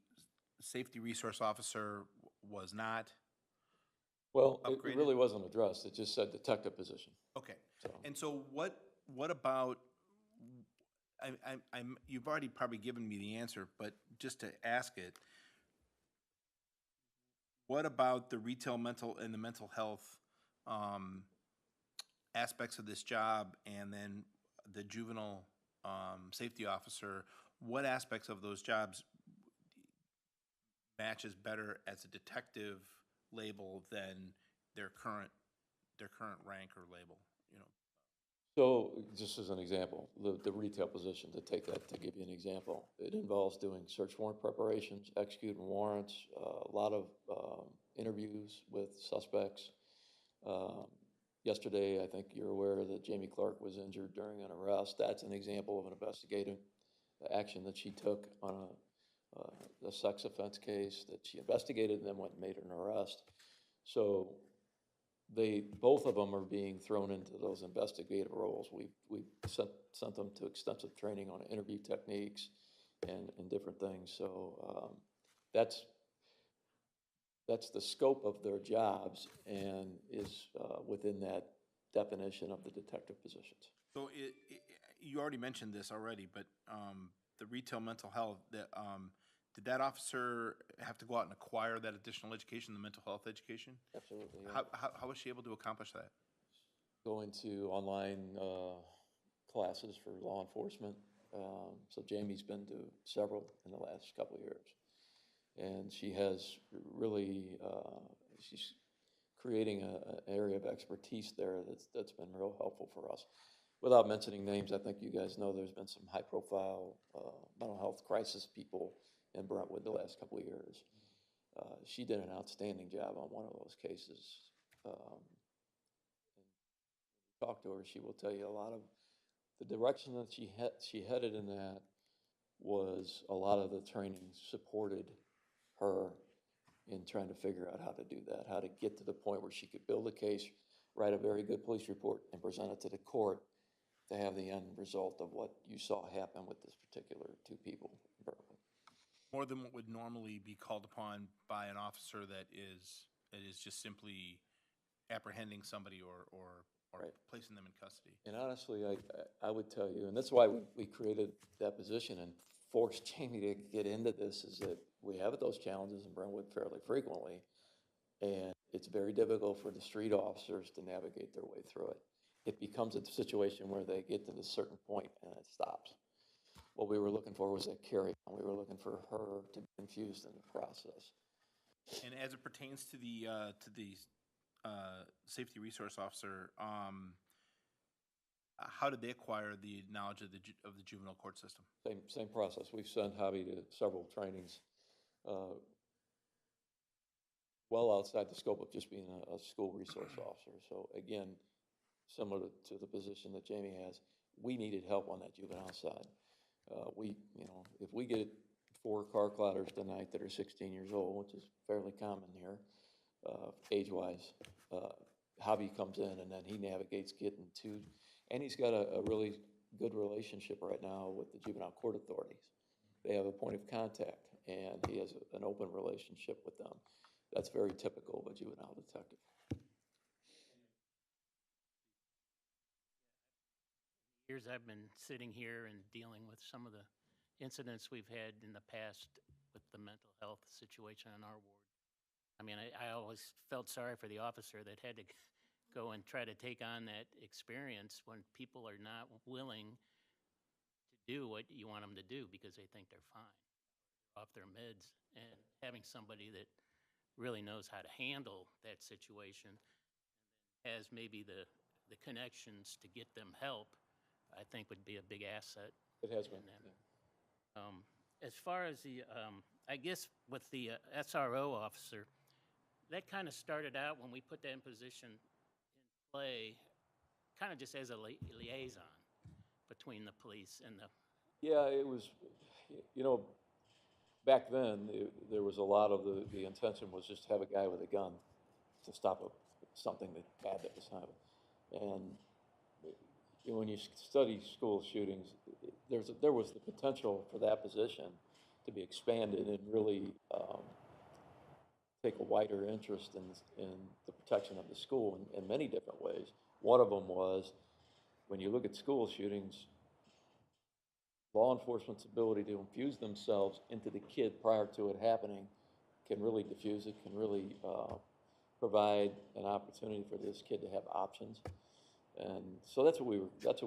safety resource officer was not? Well, it Upgraded? really wasn't addressed. It just said detective position. Okay, So- and so what about, you've already probably given me the answer, but just to ask it, what about the retail mental and the mental health aspects of this job, and then the juvenile safety officer? What aspects of those jobs matches better as a detective label than their current rank or label? You know. So just as an example, the retail position, to take that, to give you an example, it involves doing search warrant preparations, executing warrants, a lot of interviews with suspects. Yesterday, I think you're aware that Jamie Clark was injured during an arrest. That's an example of an investigative action that she took on a sex offense case that she investigated and then went and made an arrest. So both of them are being thrown into those investigative roles. We've sent them to extensive training on interview techniques and different things. So that's the scope of their jobs and is within that definition of the detective positions. So you already mentioned this already, but the retail mental health, did that officer have to go out and acquire that additional education, the mental health education? Absolutely. Yeah. How was she able to accomplish that? Going to online classes for law enforcement. So Jamie's been to several in the last couple of years. And she has really, she's creating an area of expertise there that's been real helpful for us. Without mentioning names, I think you guys know there's been some high-profile mental health crisis people in Brentwood the last couple of years. She did an outstanding job on one of those cases. Talk to her, she will tell you a lot of the direction that she headed in that was a lot of the training supported her in trying to figure out how to do that, how to get to the point where she could build a case, write a very good police report, and present it to the court to have the end result of what you saw happen with this particular 2 people in Brentwood. More than what would normally be called upon by an officer that is just simply apprehending somebody or Right. placing them in custody. And honestly, I would tell you, and that's why we created that position and forced Jamie to get into this, is that we have those challenges in Brentwood fairly frequently, and it's very difficult for the street officers to navigate their way through it. It becomes a situation where they get to a certain point and it stops. What we were looking for was a carry, and we were looking for her to be infused in the process. And as it pertains to the safety resource officer, how did they acquire the knowledge of the juvenile court system? Same process. We've sent Javi to several trainings, well outside the scope of just being a school resource officer. So again, similar to the position that Jamie has, we needed help on that juvenile side. If we get 4 car clatters tonight that are 16 years old, which is fairly common here, age-wise, Javi comes in and then he navigates getting to, and he's got a really good relationship right now with the juvenile court authorities. They have a point of contact, and he has an open relationship with them. That's very typical of a juvenile detective. Years I've been sitting here and dealing with some of the incidents we've had in the past with the mental health situation in our ward. I mean, I always felt sorry for the officer that had to go and try to take on that experience when people are not willing to do what you want them to do because they think they're fine, off their meds, and having somebody that really knows how to handle that situation, has maybe the connections to get them help, I think would be a big asset. It has been. in that. As far as the, I guess with the SRO officer, that kind of started out when we put that in position in play, kind of just as a liaison between the police and the, Yeah, it was, you know, back then, there was a lot of the intention was just to have a guy with a gun to stop something bad that was happening. And when you study school shootings, there was the potential for that position to be expanded and really take a wider interest in the protection of the school in many different ways. One of them was, when you look at school shootings, law enforcement's ability to infuse themselves into the kid prior to it happening can really diffuse it, can really provide an opportunity for this kid to have options. And so that's what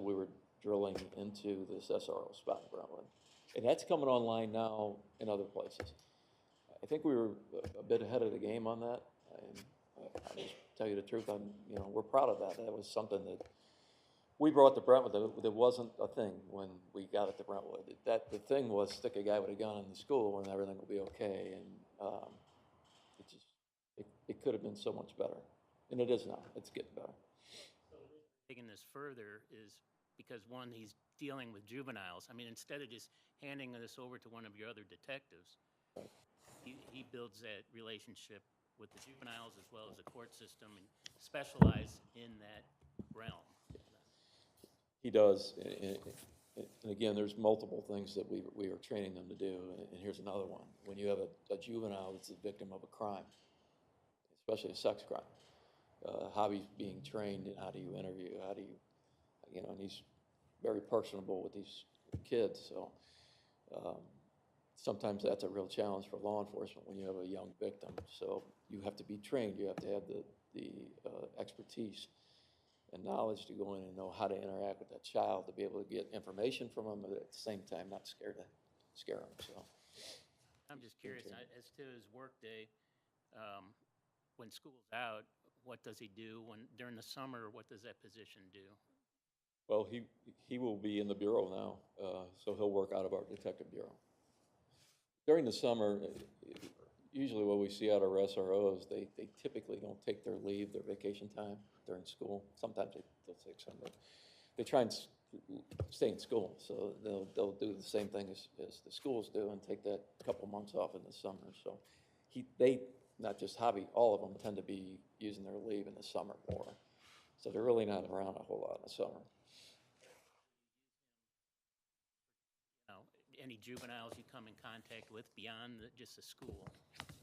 we were drilling into this SRO spot in Brentwood. And that's coming online now in other places. I think we were a bit ahead of the game on that. And I'll just tell you the truth, we're proud of that. That was something that we brought to Brentwood. That wasn't a thing when we got it to Brentwood. The thing was stick a guy with a gun in the school and everything will be okay. And it could have been so much better. And it is now. It's getting better. taking this further is because, one, he's dealing with juveniles. I mean, instead of just handing this over to one of your other detectives, he builds that relationship with the juveniles as well as the court system and specialize in that realm. He does, and again, there's multiple things that we are training them to do, and here's another one. When you have a juvenile that's the victim of a crime, especially a sex crime, how he's being trained and how do you interview, how do you, and he's very personable with these kids, so sometimes that's a real challenge for law enforcement when you have a young victim. So you have to be trained, you have to have the expertise and knowledge to go in and know how to interact with that child, to be able to get information from them, but at the same time not scare them. So I'm just curious, as to his workday, when school's out, what does he do? During the summer, what does that position do? well, he will be in the bureau now, so he'll work out of our detective bureau. During the summer, usually what we see out of our SROs, they typically don't take their leave, their vacation time during school. Sometimes they'll take some, but they try and stay in school. So they'll do the same thing as the schools do and take that couple months off in the summer. So they, not just Hobby, all of them tend to be using their leave in the summer more. So they're really not around a whole lot in the summer. Any juveniles you come in contact with beyond just the school?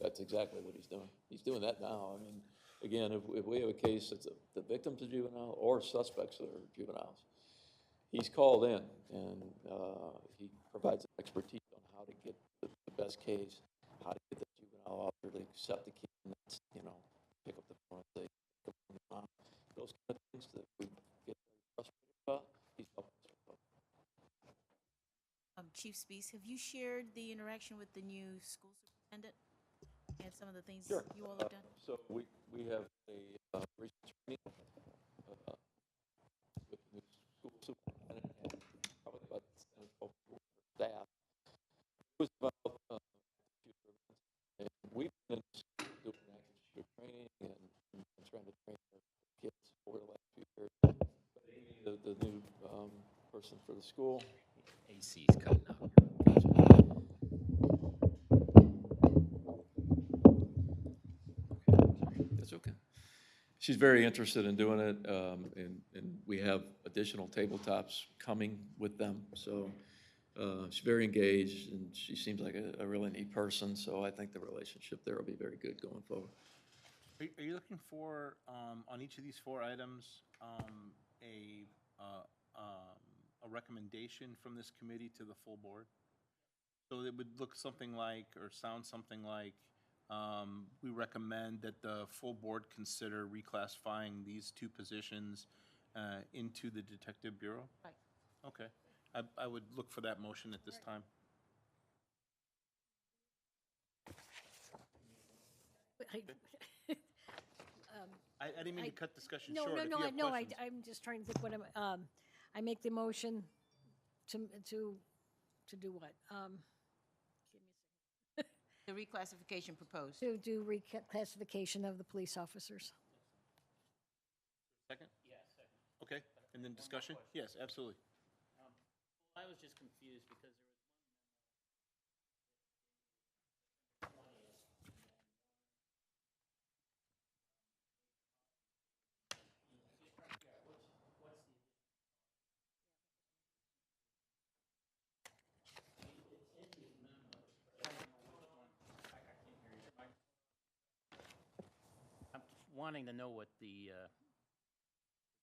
That's exactly what he's doing. He's doing that now. I mean, again, if we have a case that's the victim's a juvenile or suspects that are juveniles, he's called in and he provides expertise on how to get the best case, how to get the juvenile officer to accept the kid, and that's, pick up the phone and say, those kind of things that we get very frustrated about, he's helping us with those. Chief Spees, have you shared the interaction with the new school superintendent and some of the things Sure. you all have done? So we have a recent training with the new school superintendent and probably about 10 or 12 people for staff. It was about future events. And we've been doing active shooter training and trying to train our kids over the last few years. But Amy, the new person for the school. AC's cutting out. That's okay. She's very interested in doing it, and we have additional tabletops coming with them. So she's very engaged, and she seems like a really neat person. So I think the relationship there will be very good going forward. Are you looking for, on each of these 4 items, a recommendation from this committee to the full board? So it would look something like, or sound something like, we recommend that the full board consider reclassifying these 2 positions into the Detective Bureau? Right. Okay. I would look for that motion at this time. I I didn't mean to cut discussion No, short. no, If no, you have no, questions. I'm just trying to think what I I make the motion to do what? The reclassification proposed. To do reclassification of the police officers. Second? Yes, second. Okay, and then discussion? Yes, absolutely. I was just confused because there was I'm wanting to know what the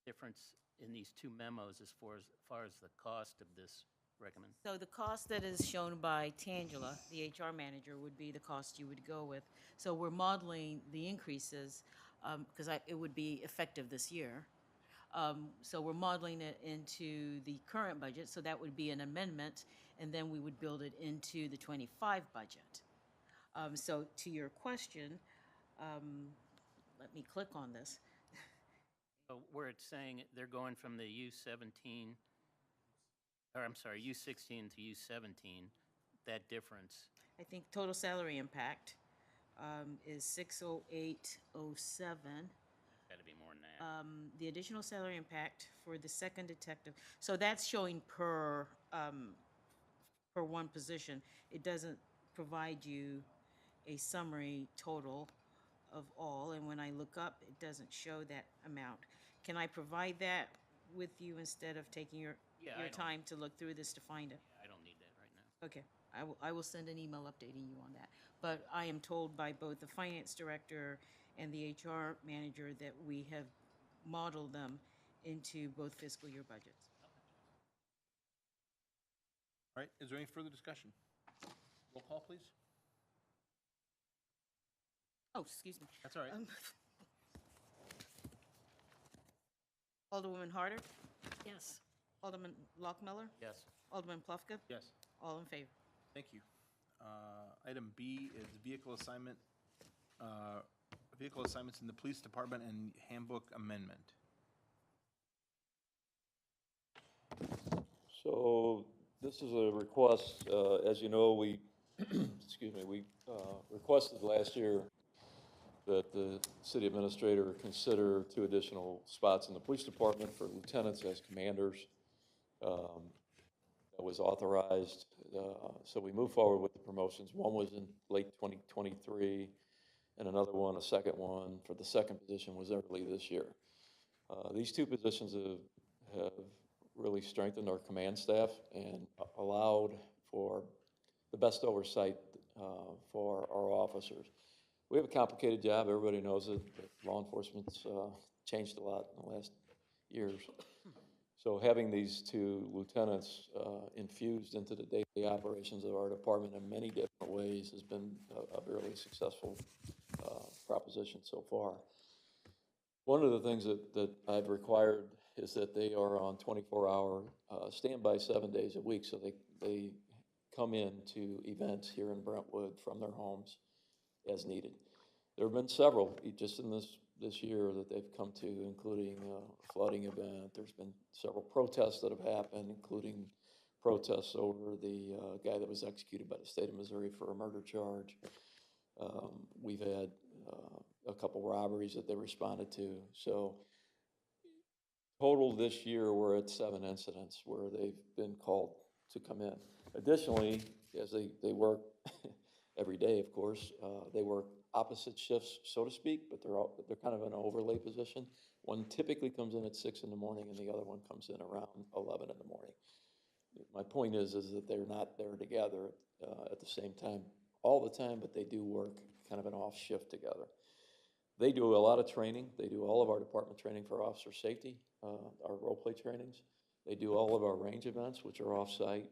difference in these two memos as far as the cost of this recommend. So the cost that is shown by Tangela, the HR manager, would be the cost you would go with. So we're modeling the increases, because it would be effective this year. So we're modeling it into the current budget, so that would be an amendment, and then we would build it into the '25 budget. So to your question, let me click on this. Where it's saying they're going from the U16 to U17, that difference. I think total salary impact is 60807. Got to be more than that. The additional salary impact for the second detective, so that's showing per one position. It doesn't provide you a summary total of all, and when I look up, it doesn't show that amount. Can I provide that with you instead of taking your time to look through this to find it? I don't need that right now. Okay, I will send an email updating you on that. But I am told by both the finance director and the HR manager that we have modeled them into both fiscal year budgets. All right, is there any further discussion? Roll call, please. Oh, excuse me. That's all right. Alderwoman Harder, Yes. Alderman Lockmiller, Yes. Alderman Plufka, Yes, all in favor. thank you. Item B is vehicle assignment, vehicle assignments in the police department and handbook amendment. So this is a request, as you know, we, excuse me, we requested last year that the city administrator consider 2 additional spots in the police department for lieutenants as commanders. That was authorized, so we moved forward with the promotions. One was in late 2023, and another one, a second one, for the second position was early this year. These 2 positions have really strengthened our command staff and allowed for the best oversight for our officers. We have a complicated job, everybody knows it, but law enforcement's changed a lot in the last years. So having these 2 lieutenants infused into the daily operations of our department in many different ways has been a really successful proposition so far. One of the things that I've required is that they are on 24-hour standby 7 days a week, so they come in to events here in Brentwood from their homes as needed. There have been several, just in this year, that they've come to, including a flooding event. There's been several protests that have happened, including protests over the guy that was executed by the state of Missouri for a murder charge. We've had a couple robberies that they responded to. So total this year, we're at 7 incidents where they've been called to come in. Additionally, as they work every day, of course, they work opposite shifts, so to speak, but they're kind of in an overlay position. One typically comes in at 6 in the morning, and the other one comes in around 11 in the morning. My point is that they're not there together at the same time all the time, but they do work kind of an off shift together. They do a lot of training. They do all of our department training for officer safety, our role play trainings. They do all of our range events, which are off-site.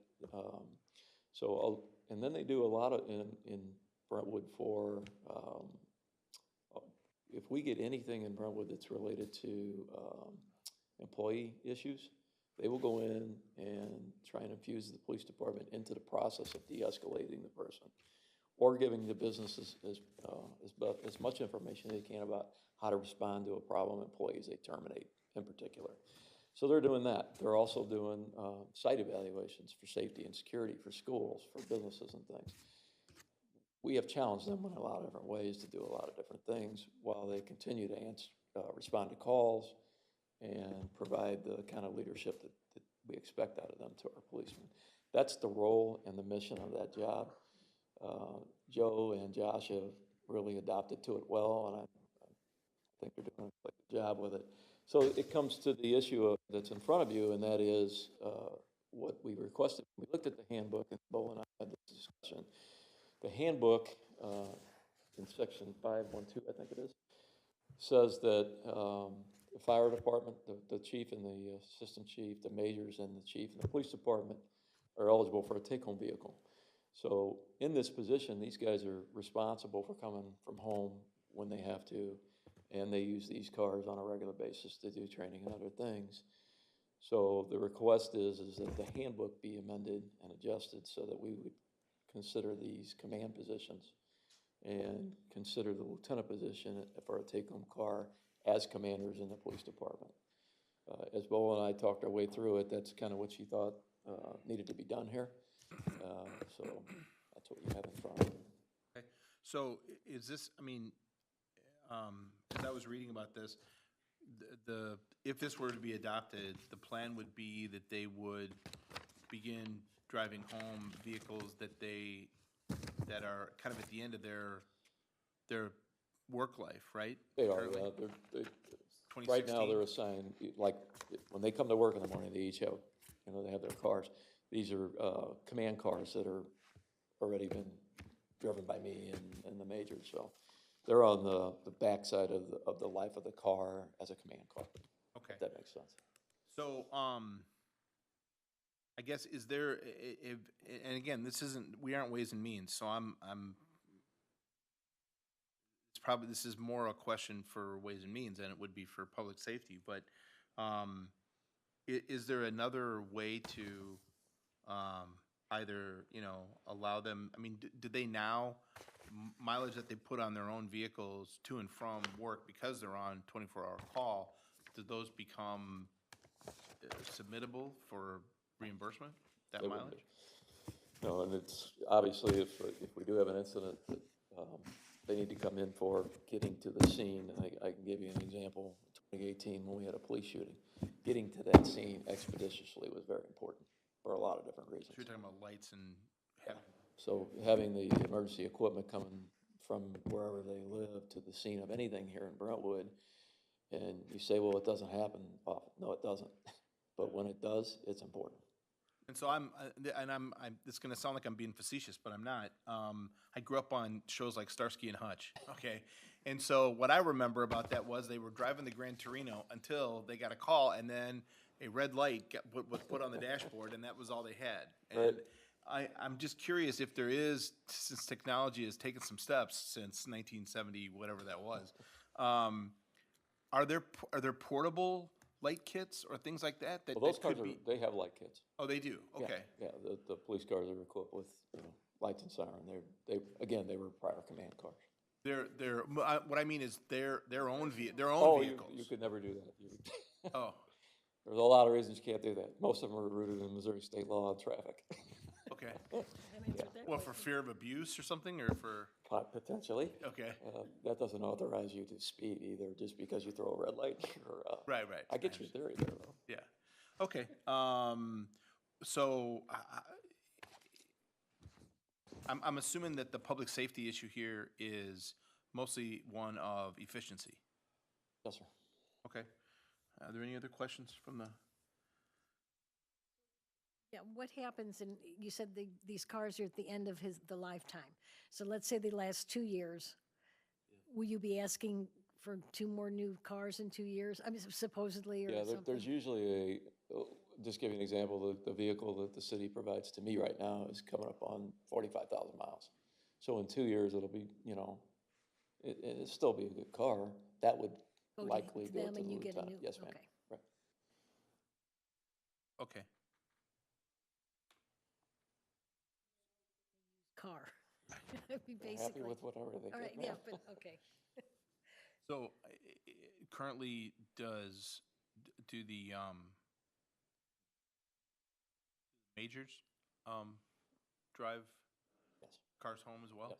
And then they do a lot of in Brentwood for, if we get anything in Brentwood that's related to employee issues, they will go in and try and infuse the police department into the process of de-escalating the person, or giving the businesses as much information as they can about how to respond to a problem employees they terminate in particular. So they're doing that. They're also doing site evaluations for safety and security for schools, for businesses and things. We have challenged them in a lot of different ways to do a lot of different things while they continue to respond to calls and provide the kind of leadership that we expect out of them to our policemen. That's the role and the mission of that job. Joe and Josh have really adopted to it well, and I think they're doing a good job with it. So it comes to the issue that's in front of you, and that is what we requested. We looked at the handbook, and Bo and I had this discussion. The handbook, in section 512, I think it is, says that the fire department, the chief and the assistant chief, the majors and the chief and the police department are eligible for a take-home vehicle. So in this position, these guys are responsible for coming from home when they have to, and they use these cars on a regular basis to do training and other things. So the request is that the handbook be amended and adjusted so that we would consider these command positions and consider the lieutenant position for a take-home car as commanders in the police department. As Bo and I talked our way through it, that's kind of what she thought needed to be done here. So that's what you have in front of you. Okay. So is this, I mean, as I was reading about this, if this were to be adopted, the plan would be that they would begin driving home vehicles that are kind of at the end of their work life, right? They are, Currently? right now 2016? they're assigned, like, when they come to work in the morning, they each have, they have their cars. These are command cars that are already been driven by me and the majors, so they're on the backside of the life of the car as a command car. Okay. If that makes sense. So, I guess, is there, and again, we aren't Ways and Means, so this is more a question for Ways and Means than it would be for public safety, but, is there another way to, either, allow them, I mean, do they now, mileage that they put on their own vehicles to and from work because they're on 24-hour call, do those become submittable for reimbursement, that They would mileage? be. No, and it's, obviously, if we do have an incident that they need to come in for getting to the scene, I can give you an example. 2018, when we had a police shooting, getting to that scene expeditiously was very important for a lot of different reasons. So you're talking about lights and So having the emergency equipment coming from wherever they live to the scene of anything here in Brentwood, and you say, well, it doesn't happen often. No, it doesn't. But when it does, it's important. And so it's going to sound like I'm being facetious, but I'm not. I grew up on shows like Starsky and Hutch, okay? And so what I remember about that was they were driving the Gran Torino until they got a call, and then a red light was put on the dashboard, and that was all they had. And I'm just curious if there is, since technology has taken some steps since 1970, whatever that was, are there portable light kits or things like that? Well, those cars they have light kits. Oh, they do. Okay. Yeah, the police cars are equipped with lights and siren. They were prior command cars. They're what I mean is their own Oh, vehicles. you could never do that. Oh, There's a lot of reasons you can't do that. Most of them are rooted in Missouri state law on traffic. okay. That means what that Well, was. for fear of abuse or something, or for Potentially. okay. That doesn't authorize you to speed either, just because you throw a red light. Right. I get your theory there, though. Yeah. Okay. So I'm assuming that the public safety issue here is mostly one of efficiency. Yes, sir. Okay. Are there any other questions from the? Yeah, what happens, and you said these cars are at the end of the lifetime. So let's say they last 2 years. Will you be asking for 2 more new cars in 2 years? I mean, supposedly, or Yeah, something? there's usually just give you an example, the vehicle that the city provides to me right now is coming up on 45,000 miles. So in 2 years, it'll be, it'll still be a good car. That would Go to likely go to them the and you get a lieutenant. new- Yes, ma'am. okay. Right. Okay. Car. I mean, They're basically. happy with whatever they All right, get yeah, now. but, okay. So currently, do the majors drive Yes. cars home as well? Yes.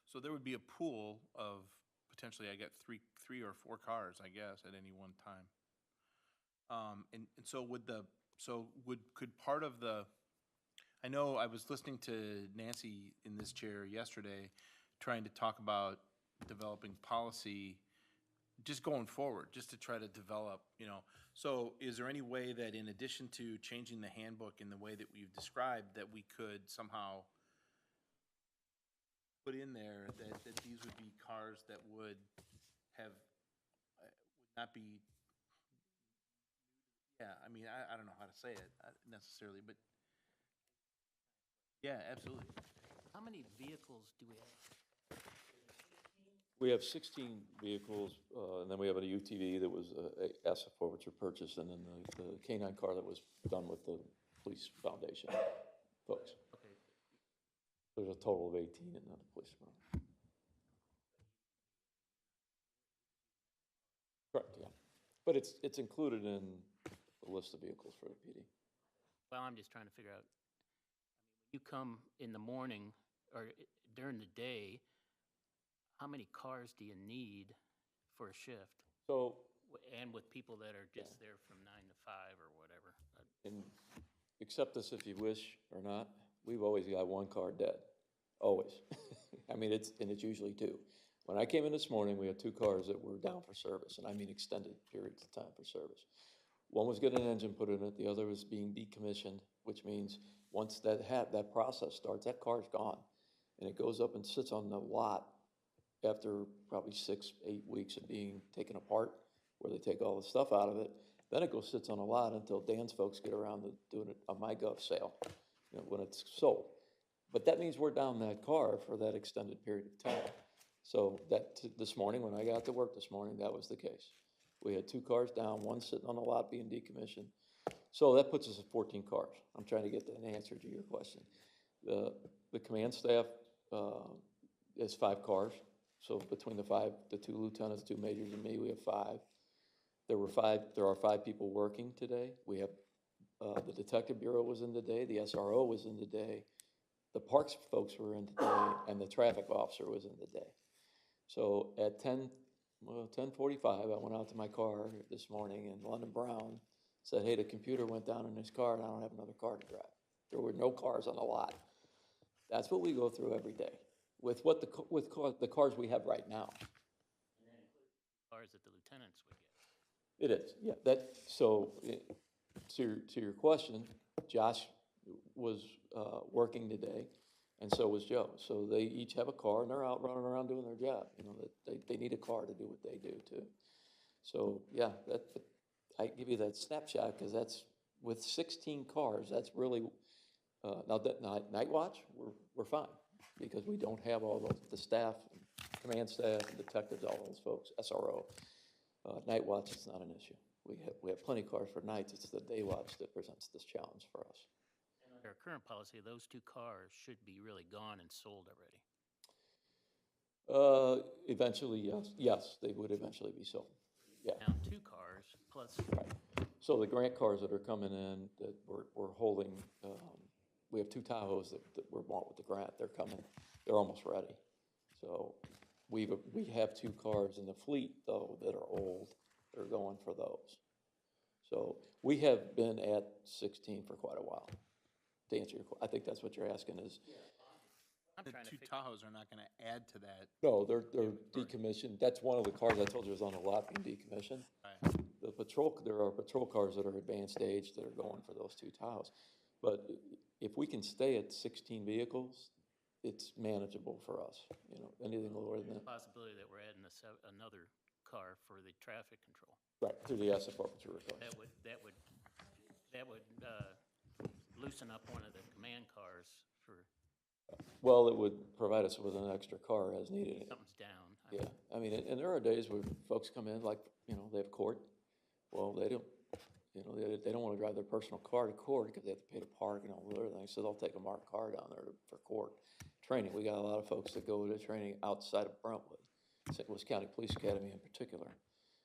So there would be a pool of potentially, I get three or four cars, I guess, at any one time. And so could part of I know I was listening to Nancy in this chair yesterday, trying to talk about developing policy, just going forward, just to try to develop, So is there any way that in addition to changing the handbook in the way that we've described, that we could somehow put in there that these would be cars that would have, would not be, yeah, I mean, I don't know how to say it necessarily, but yeah, absolutely. How many vehicles do we have? We have 16 vehicles, and then we have a UTV that was a asset forfeiture purchase, and then the K-9 car that was done with the police foundation folks. Okay, There's a total of 18 in the police department. Correct, yeah. But it's included in the list of vehicles for the PD. well, I'm just trying to figure out, when you come in the morning or during the day, how many cars do you need for a shift? So, And with people that are just there from 9 to 5 or whatever. and accept this if you wish or not, we've always got one car dead, always. I mean, it's usually two. When I came in this morning, we had two cars that were down for service, and I mean extended periods of time for service. One was getting an engine put in it, the other was being decommissioned, which means once that process starts, that car's gone. And it goes up and sits on the lot after probably 6, 8 weeks of being taken apart, where they take all the stuff out of it. Then it goes sits on a lot until Dan's folks get around to doing a MyGov sale, when it's sold. But that means we're down that car for that extended period of time. So this morning, when I got to work this morning, that was the case. We had two cars down, one sitting on the lot being decommissioned. So that puts us at 14 cars. I'm trying to get an answer to your question. The command staff is 5 cars. So between the 2 lieutenants, 2 majors, and me, we have 5. There are 5 people working today. We have, the detective bureau was in today, the SRO was in today, the parks folks were in today, and the traffic officer was in today. So at 10:45, I went out to my car this morning, and London Brown said, hey, the computer went down in his car, and I don't have another car to drive. There were no cars on the lot. That's what we go through every day with the cars we have right now. Cars that the lieutenants would get. It is, yeah. To your question, Josh was working today, and so was Joe. So they each have a car, and they're out running around doing their job. They need a car to do what they do too. So yeah, I give you that snapshot because that's with 16 cars. That's really now that night watch, we're fine because we don't have all the staff, command staff, and detectives, all those folks, SRO. Night watch is not an issue. We have plenty of cars for nights. It's the day watch that presents this challenge for us. And under our current policy, those 2 cars should be really gone and sold already. Eventually, yes. Yes, they would eventually be sold. Yeah. Now 2 cars plus. Right. So the grant cars that are coming in that we're holding, we have 2 Tahoes that were bought with the grant. They're coming. They're almost ready. So we have 2 cars in the fleet though that are old. They're going for those. So we have been at 16 for quite a while. To answer your question, I think that's what you're asking is. I'm The trying to 2 figure. Tahoes are not going to add to that. No, they're decommissioned. That's one of the cars I told you was on the lot being decommissioned. Right. There are patrol cars that are advanced age that are going for those 2 Tahoes. But if we can stay at 16 vehicles, it's manageable for us. Anything lower than There's that. a possibility that we're adding another car for the traffic control. Right, through the asset forfeiture request. That would loosen up one of the command cars for Well, it would provide us with an extra car as needed. something's down. Yeah, I mean, and there are days where folks come in, like, they have court. Well, they don't want to drive their personal car to court because they have to pay to park and all the other things, so they'll take a marked car down there for court. Training, we got a lot of folks that go to training outside of Brentwood, St. Louis County Police Academy in particular.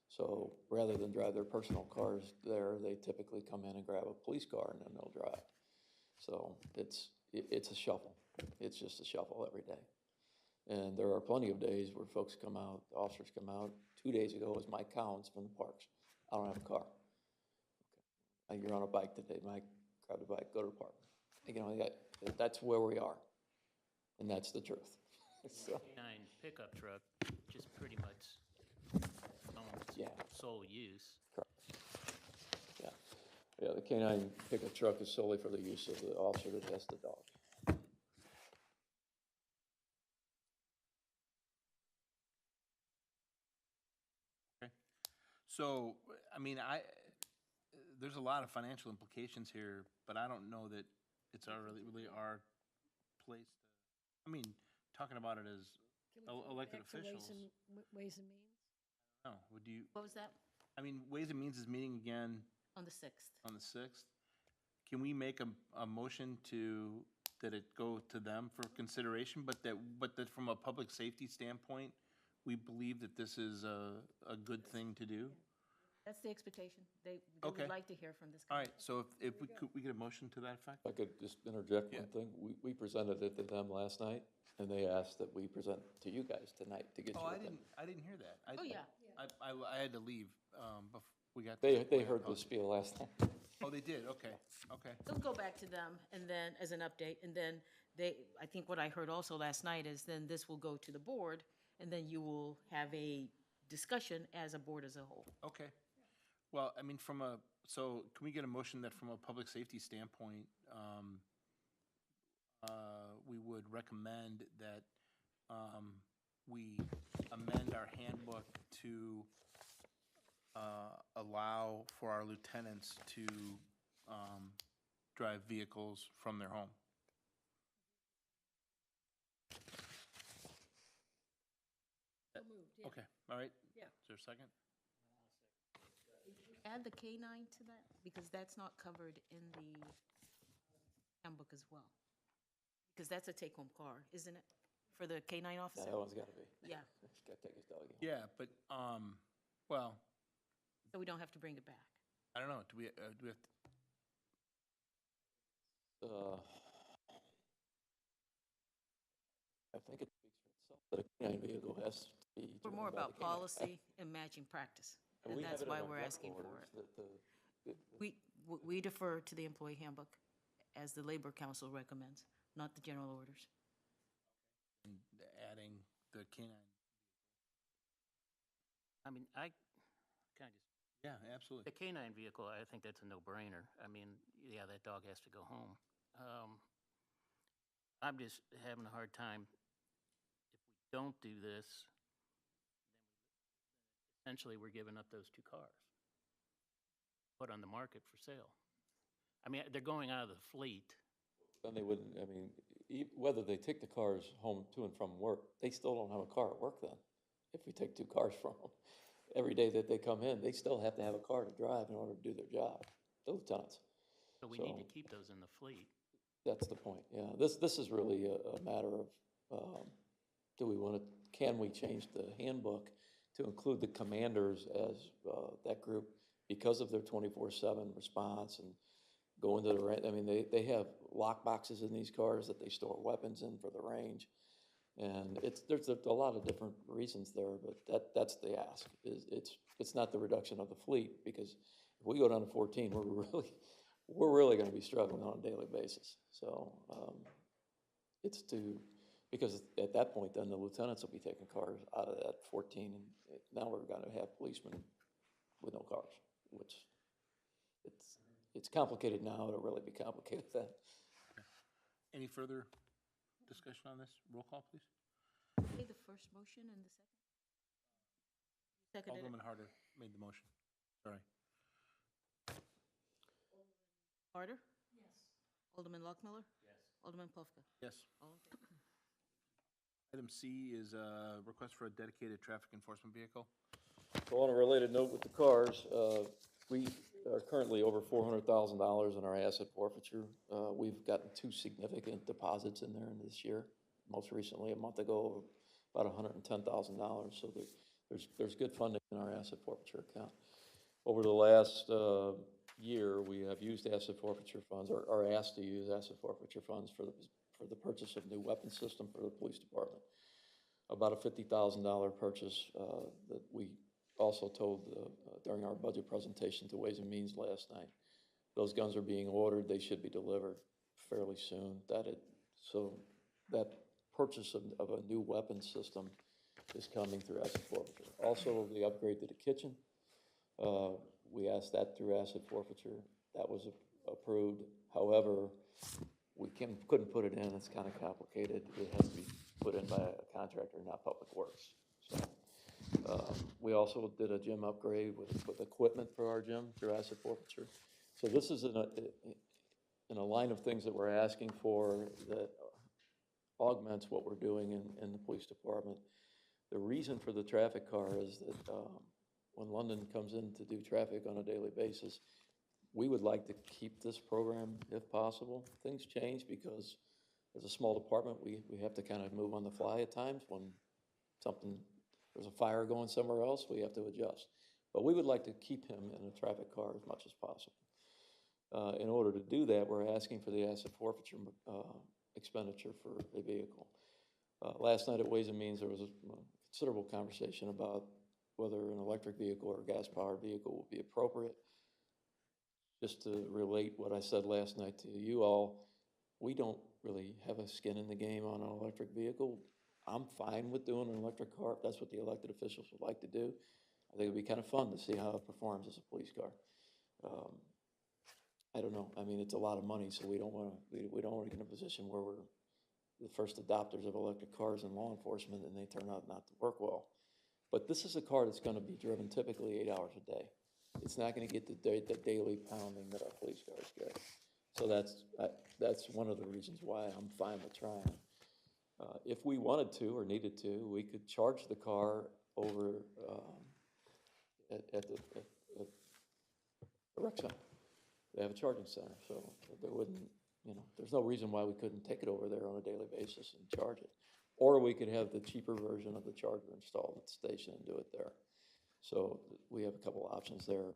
So rather than drive their personal cars there, they typically come in and grab a police car and then they'll drive. So it's a shuffle. It's just a shuffle every day. And there are plenty of days where folks come out, officers come out. 2 days ago was Mike Collins from the parks. I don't have a car. Okay. You're on a bike today, Mike, grab the bike, go to the park. You know, that's where we are. And that's the truth. So, Nine pickup truck, just pretty much yeah, sole use. correct. Yeah. Yeah, the canine pickup truck is solely for the use of the officer that has the dog. So, I mean, there's a lot of financial implications here, but I don't know that it's really our place to, I mean, talking about it as Can we throw it elected back to Ways officials. and Ways and Means? No, would you, What was that? I mean, Ways and Means is meeting again On the 6th. on the 6th. Can we make a motion that it go to them for consideration, but that from a public safety standpoint, we believe that this is a good thing to do? That's the expectation. They Okay. would like to hear from this. All right, so if we get a motion to that effect? If I could just interject Yeah. one thing. We presented it to them last night, and they asked that we present to you guys tonight to get Oh, your I opinion. didn't hear that. Oh, yeah. I had to leave, before we got. They heard the spiel last night. Oh, they did, okay. It'll go back to them and then, as an update, and then I think what I heard also last night is then this will go to the board, and then you will have a discussion as a board as a whole. Okay. Well, I mean, so can we get a motion that from a public safety standpoint, we would recommend that we amend our handbook to allow for our lieutenants to drive vehicles from their home? Okay, all right. Yeah. Is there a second? Add the K-9 to that, because that's not covered in the handbook as well. Because that's a take-home car, isn't it, for the K-9 Yeah, officer? that one's gotta be. Yeah, He's gotta take his dog in. Yeah, but, well, so we don't have to bring it back. I don't know, do we have to? I think it speaks for itself that a canine vehicle has to be. We're driven more by the about canine. policy and matching practice, and we have that's it in why our we're work asking for orders it. that We defer to the employee handbook, as the Labor Council recommends, not the general orders. And adding the canine. I mean, can I just, Yeah, absolutely. the canine vehicle, I think that's a no-brainer. I mean, yeah, that dog has to go home. I'm just having a hard time. If we don't do this, then essentially we're giving up those 2 cars, put on the market for sale. I mean, they're going out of the fleet. Then they wouldn't, I mean, whether they take the cars home to and from work, they still don't have a car at work then. If we take 2 cars from them, every day that they come in, they still have to have a car to drive in order to do their job, the lieutenants. So we need to keep those in the fleet. That's the point, yeah. This is really a matter of, can we change the handbook to include the commanders as that group because of their 24/7 response and going to the, I mean, they have lock boxes in these cars that they store weapons in for the range. And there's a lot of different reasons there, but that's the ask. It's not the reduction of the fleet, because if we go down to 14, we're really gonna be struggling on a daily basis. So, because at that point, then the lieutenants will be taking cars out of that 14, and now we're gonna have policemen with no cars, which it's complicated now, it'll really be complicated then. Any further discussion on this? Roll call, please. Okay, the first motion and the second? You seconded it? Alderman Harder made the motion. Sorry. Harder? Yes. Alderman Lockmiller? Yes. Alderman Plufka? Yes. All in favor? Item C is a request for a dedicated traffic enforcement vehicle. So on a related note with the cars, we are currently over $400,000 in our asset forfeiture. We've gotten 2 significant deposits in there in this year. Most recently, a month ago, about $110,000. So there's good funding in our asset forfeiture account. Over the last year, we have used asset forfeiture funds, or are asked to use asset forfeiture funds for the purchase of new weapon system for the police department. About a $50,000 purchase that we also told during our budget presentation to Ways and Means last night. Those guns are being ordered. They should be delivered fairly soon. So that purchase of a new weapon system is coming through asset forfeiture. Also, the upgrade to the kitchen, we asked that through asset forfeiture. That was approved. However, we couldn't put it in. It's kind of complicated. It has to be put in by a contractor, not Public Works. So we also did a gym upgrade with equipment for our gym through asset forfeiture. So this is in a line of things that we're asking for that augments what we're doing in the police department. The reason for the traffic car is that when London comes in to do traffic on a daily basis, we would like to keep this program if possible. Things change because as a small department, we have to kind of move on the fly at times. When there's a fire going somewhere else, we have to adjust. But we would like to keep him in a traffic car as much as possible. In order to do that, we're asking for the asset forfeiture expenditure for a vehicle. Last night at Ways and Means, there was a considerable conversation about whether an electric vehicle or a gas-powered vehicle would be appropriate. Just to relate what I said last night to you all, we don't really have a skin in the game on an electric vehicle. I'm fine with doing an electric car if that's what the elected officials would like to do. I think it'd be kind of fun to see how it performs as a police car. I don't know. I mean, it's a lot of money, so we don't want to get in a position where we're the first adopters of electric cars in law enforcement and they turn out not to work well. But this is a car that's going to be driven typically 8 hours a day. It's not going to get the daily pounding that our police cars get. So that's one of the reasons why I'm fine with trying. If we wanted to or needed to, we could charge the car over at the rec center. They have a charging center, so there wouldn't, there's no reason why we couldn't take it over there on a daily basis and charge it. Or we could have the cheaper version of the charger installed at the station and do it there. So we have a couple options there.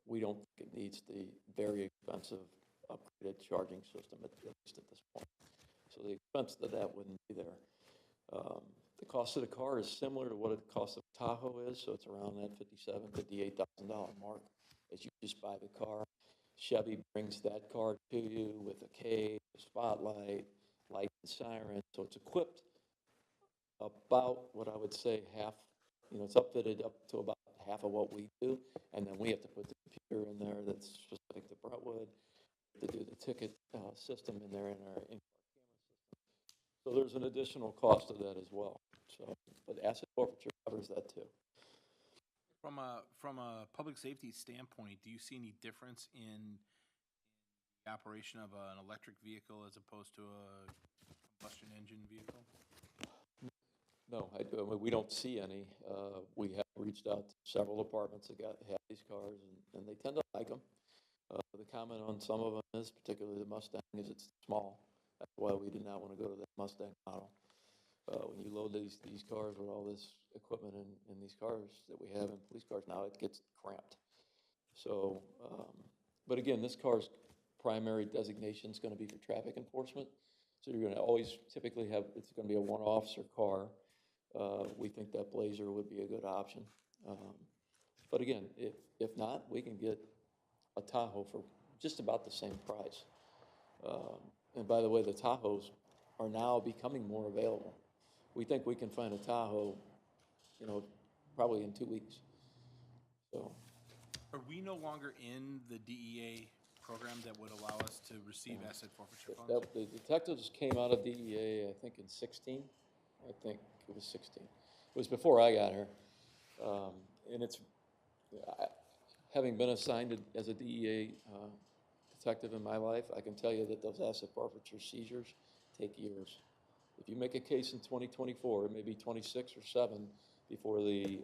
We don't think it needs the very expensive upgraded charging system, at least at this point. So the expense of that wouldn't be there. The cost of the car is similar to what the cost of Tahoe is, so it's around that $57,000, $58,000 mark as you just buy the car. Chevy brings that car to you with a cage, a spotlight, light and siren, so it's equipped about what I would say half, it's upfitted up to about half of what we do, and then we have to put the computer in there that's specific to Brentwood, to do the ticket system in there in our in-car camera system. So there's an additional cost of that as well. So, but asset forfeiture covers that too. From a public safety standpoint, do you see any difference in the operation of an electric vehicle as opposed to a combustion engine vehicle? No, we don't see any. We have reached out to several departments that have these cars, and they tend to like them. The comment on some of them is, particularly the Mustang, is it's small. That's why we did not want to go to that Mustang model. When you load these cars with all this equipment in these cars that we have in police cars now, it gets cramped. So, but again, this car's primary designation is going to be for traffic enforcement. So you're going to always typically it's going to be a one-officer car. We think that Blazer would be a good option. But again, if not, we can get a Tahoe for just about the same price. And by the way, the Tahoes are now becoming more available. We think we can find a Tahoe, probably in 2 weeks. So, Are we no longer in the DEA program that would allow us to receive asset forfeiture funds? the detectives came out of DEA, I think, in 16. I think it was 16. It was before I got here. And having been assigned as a DEA detective in my life, I can tell you that those asset forfeiture seizures take years. If you make a case in 2024, it may be 26 or 7 before the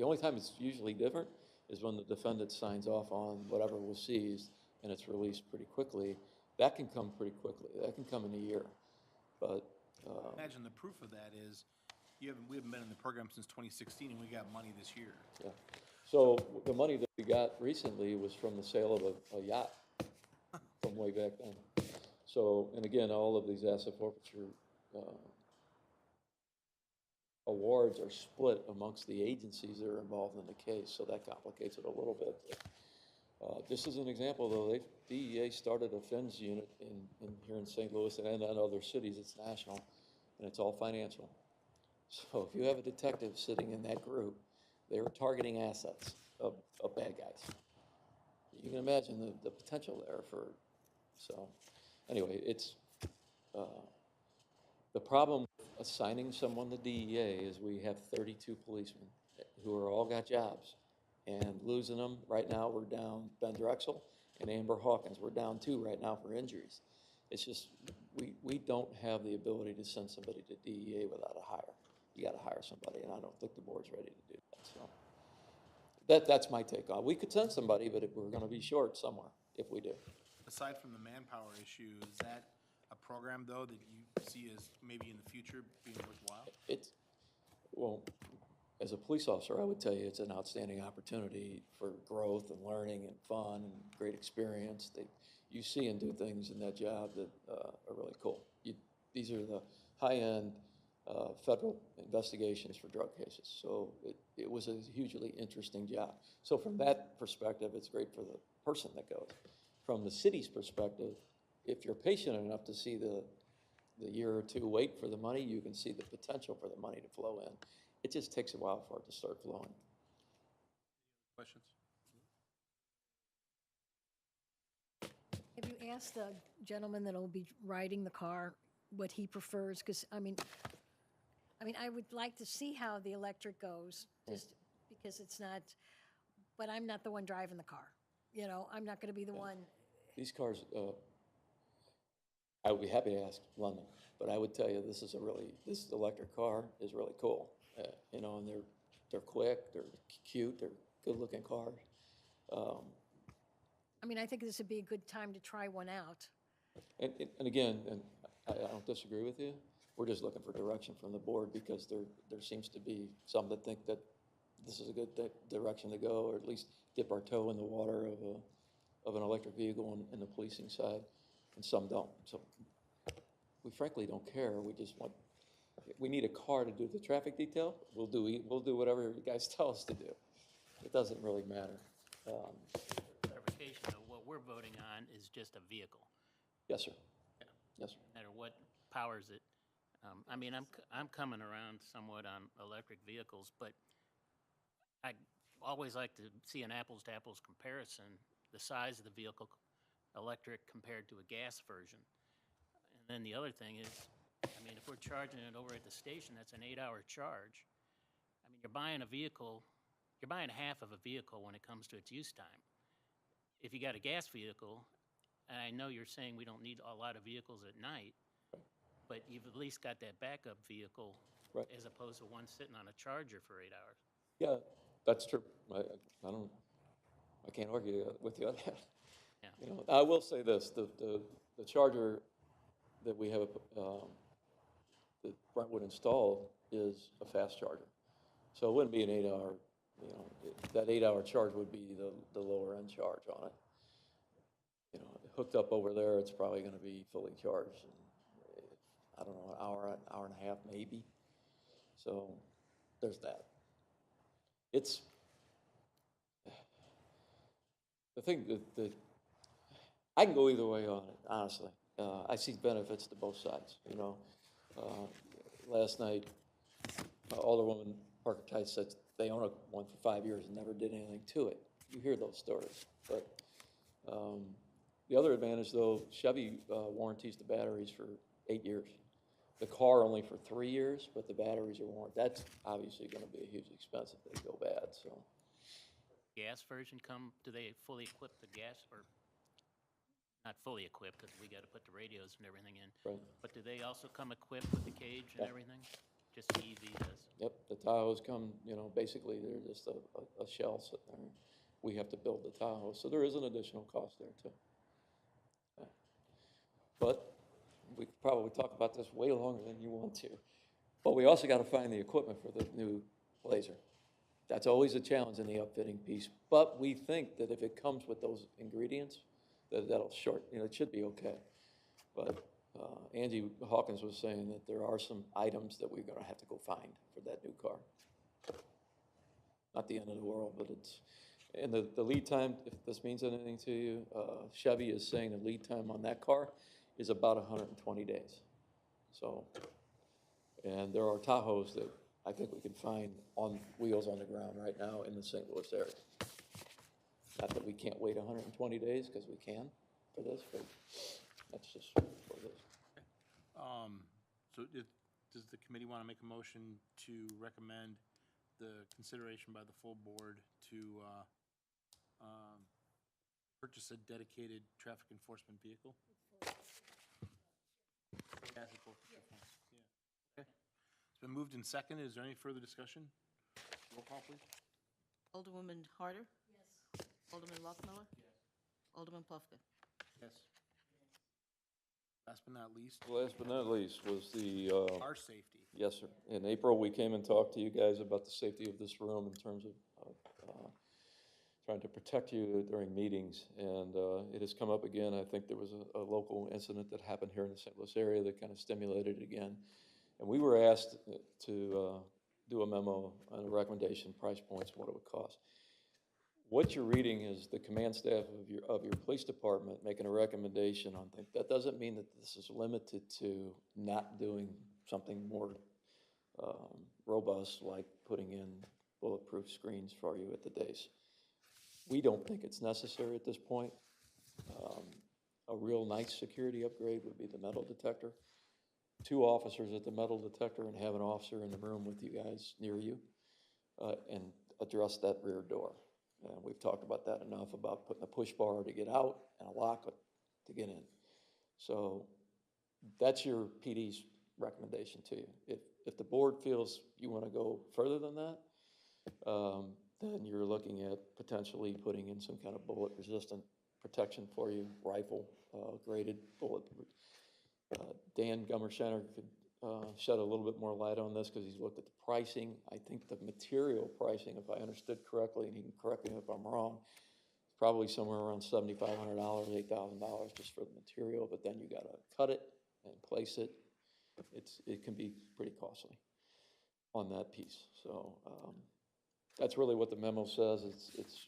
only time it's usually different is when the defendant signs off on whatever was seized and it's released pretty quickly. That can come pretty quickly. That can come in a year. But imagine the proof of that is we haven't been in the program since 2016 and we got money this year. yeah. So the money that we got recently was from the sale of a yacht from way back then. So, and again, all of these asset forfeiture awards are split amongst the agencies that are involved in the case, so that complicates it a little bit. Just as an example, though, DEA started a FINS unit here in St. Louis and in other cities. It's national, and it's all financial. So if you have a detective sitting in that group, they were targeting assets of bad guys. You can imagine the potential there for, so anyway, it's, the problem with assigning someone to DEA is we have 32 policemen who are all got jobs, and losing them, right now, we're down Ben Drexel and Amber Hawkins. We're down 2 right now for injuries. It's just, we don't have the ability to send somebody to DEA without a hire. You gotta hire somebody, and I don't think the board's ready to do that, so. That's my take on it. We could send somebody, but we're gonna be short somewhere if we do. Aside from the manpower issue, is that a program, though, that you see as maybe in the future being worthwhile? It's, well, as a police officer, I would tell you it's an outstanding opportunity for growth and learning and fun and great experience. You see and do things in that job that are really cool. These are the high-end federal investigations for drug cases. So it was a hugely interesting job. So from that perspective, it's great for the person that goes. From the city's perspective, if you're patient enough to see the year or two wait for the money, you can see the potential for the money to flow in. It just takes a while for it to start flowing. Questions? Have you asked the gentleman that'll be riding the car what he prefers? Because, I mean, I would like to see how the electric goes, just because it's not, but I'm not the one driving the car. You know, I'm not going to be the one. These cars, I would be happy to ask London, but I would tell you this electric car is really cool. You know, and they're quick, they're cute, they're good-looking cars. I mean, I think this would be a good time to try one out. And again, and I don't disagree with you. We're just looking for direction from the board because there seems to be some that think that this is a good direction to go, or at least dip our toe in the water of an electric vehicle in the policing side, and some don't. So we frankly don't care. We just want, we need a car to do the traffic detail. We'll do whatever you guys tell us to do. It doesn't really matter. Clarification of what we're voting on is just a vehicle, Yes, sir. Yes, sir. no matter what powers it. I mean, I'm coming around somewhat on electric vehicles, but I always like to see an apples-to-apples comparison, the size of the vehicle, electric compared to a gas version. And then the other thing is, I mean, if we're charging it over at the station, that's an 8-hour charge. I mean, you're buying half of a vehicle when it comes to its use time. If you got a gas vehicle, and I know you're saying we don't need a lot of vehicles at night, but you've at least got that backup vehicle Right. as opposed to one sitting on a charger for 8 hours. Yeah, that's true. I can't argue with you on that. Yeah. You know, I will say this, the charger that we have, that Brentwood installed is a fast charger. So it wouldn't be an 8-hour, you know, that 8-hour charge would be the lower end charge on it. You know, hooked up over there, it's probably gonna be fully charged in, I don't know, an hour and a half maybe. So there's that. It's, the thing that I can go either way on it, honestly. I see benefits to both sides, you know. Last night, Alderwoman Parker Tice said they own one for 5 years and never did anything to it. You hear those stories. But the other advantage, though, Chevy warranties the batteries for 8 years. The car only for 3 years, but the batteries are warranted. That's obviously going to be a huge expense if they go bad, so. Gas version do they fully equip the gas, or not fully equipped, because we got to put the radios and everything in. Right. But do they also come equipped with the cage and everything? Just the EV does? Yep, the Tahoes come, you know, basically they're just a shell sitting there. We have to build the Tahoe, so there is an additional cost there too. Yeah. But we could probably talk about this way longer than you want to. But we also got to find the equipment for the new Blazer. That's always a challenge in the upfitting piece, but we think that if it comes with those ingredients, that'll it should be okay. But Angie Hawkins was saying that there are some items that we're gonna have to go find for that new car. Not the end of the world, but and the lead time, if this means anything to you, Chevy is saying the lead time on that car is about 120 days. So, and there are Tahoes that I think we can find on wheels on the ground right now in the St. Louis area. Not that we can't wait 120 days, because we can for this, but that's just what it is. So does the committee want to make a motion to recommend the consideration by the full board to purchase a dedicated traffic enforcement vehicle? Yeah. Okay. It's been moved and seconded. Is there any further discussion? Roll call, please. Alderwoman Harder? Yes. Alderman Lockmiller? Yes. Alderman Plufka? Yes. Last but not least, Last but not least was the, our safety. yes, sir. In April, we came and talked to you guys about the safety of this room in terms of trying to protect you during meetings, and it has come up again. I think there was a local incident that happened here in the St. Louis area that kind of stimulated it again. And we were asked to do a memo on a recommendation, price points, what it would cost. What you're reading is the command staff of your police department making a recommendation on things. That doesn't mean that this is limited to not doing something more robust, like putting in bulletproof screens for you at the days. We don't think it's necessary at this point. A real nice security upgrade would be the metal detector. 2 officers at the metal detector and have an officer in the room with you guys near you and address that rear door. We've talked about that enough, about putting a push bar to get out and a lock to get in. So that's your PD's recommendation to you. If the board feels you want to go further than that, then you're looking at potentially putting in some kind of bullet-resistant protection for you, rifle graded bullet. Dan Gummershanner could shed a little bit more light on this because he's looked at the pricing. I think the material pricing, if I understood correctly, and he can correct me if I'm wrong, is probably somewhere around $7,500, $8,000 just for the material, but then you got to cut it and place it. It can be pretty costly on that piece. So that's really what the memo says. It's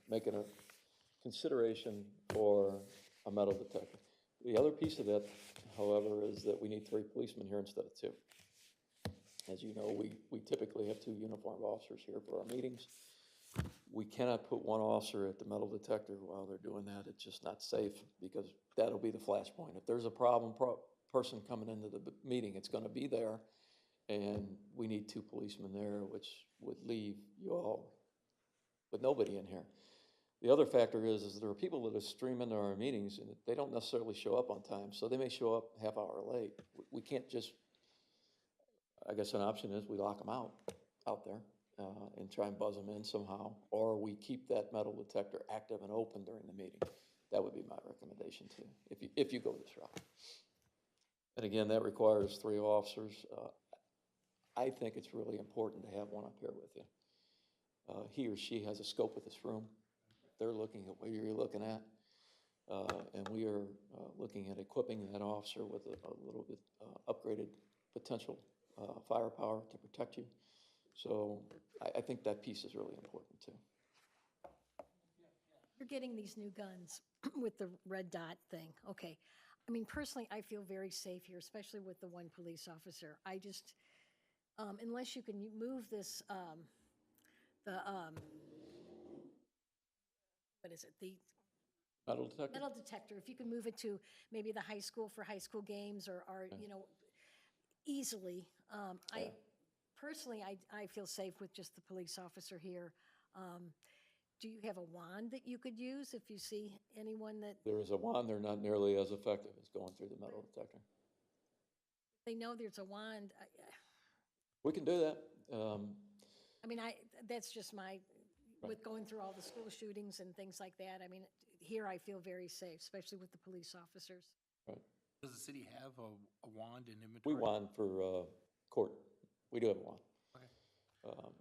making a consideration for a metal detector. The other piece of that, however, is that we need 3 policemen here instead of 2. As you know, we typically have 2 uniformed officers here for our meetings. We cannot put 1 officer at the metal detector while they're doing that. It's just not safe because that'll be the flashpoint. If there's a problem person coming into the meeting, it's going to be there, and we need 2 policemen there, which would leave you all with nobody in here. The other factor is there are people that are streaming to our meetings and they don't necessarily show up on time, so they may show up half hour late. We can't just, I guess an option is we lock them out there and try and buzz them in somehow, or we keep that metal detector active and open during the meeting. That would be my recommendation too, if you go this route. And again, that requires 3 officers. I think it's really important to have one up here with you. He or she has a scope of this room. They're looking at what you're looking at, and we are looking at equipping that officer with a little bit upgraded potential firepower to protect you. So I think that piece is really important too. You're getting these new guns with the red dot thing. Okay. I mean, personally, I feel very safe here, especially with the 1 police officer. I just, unless you can move this, what is it? The Metal detector? metal detector, if you can move it to maybe the high school for high school games or you know, easily. I personally, I feel safe with just the police officer here. Do you have a wand that you could use if you see anyone that There is a wand. They're not nearly as effective as going through the metal detector. they know there's a wand? We can do that. I mean, that's just my, with going through all the school shootings and things like that. I mean, here I feel very safe, especially with the police officers. Right. Does the city have a wand in We inventory? wand for court. We do have a wand. Okay.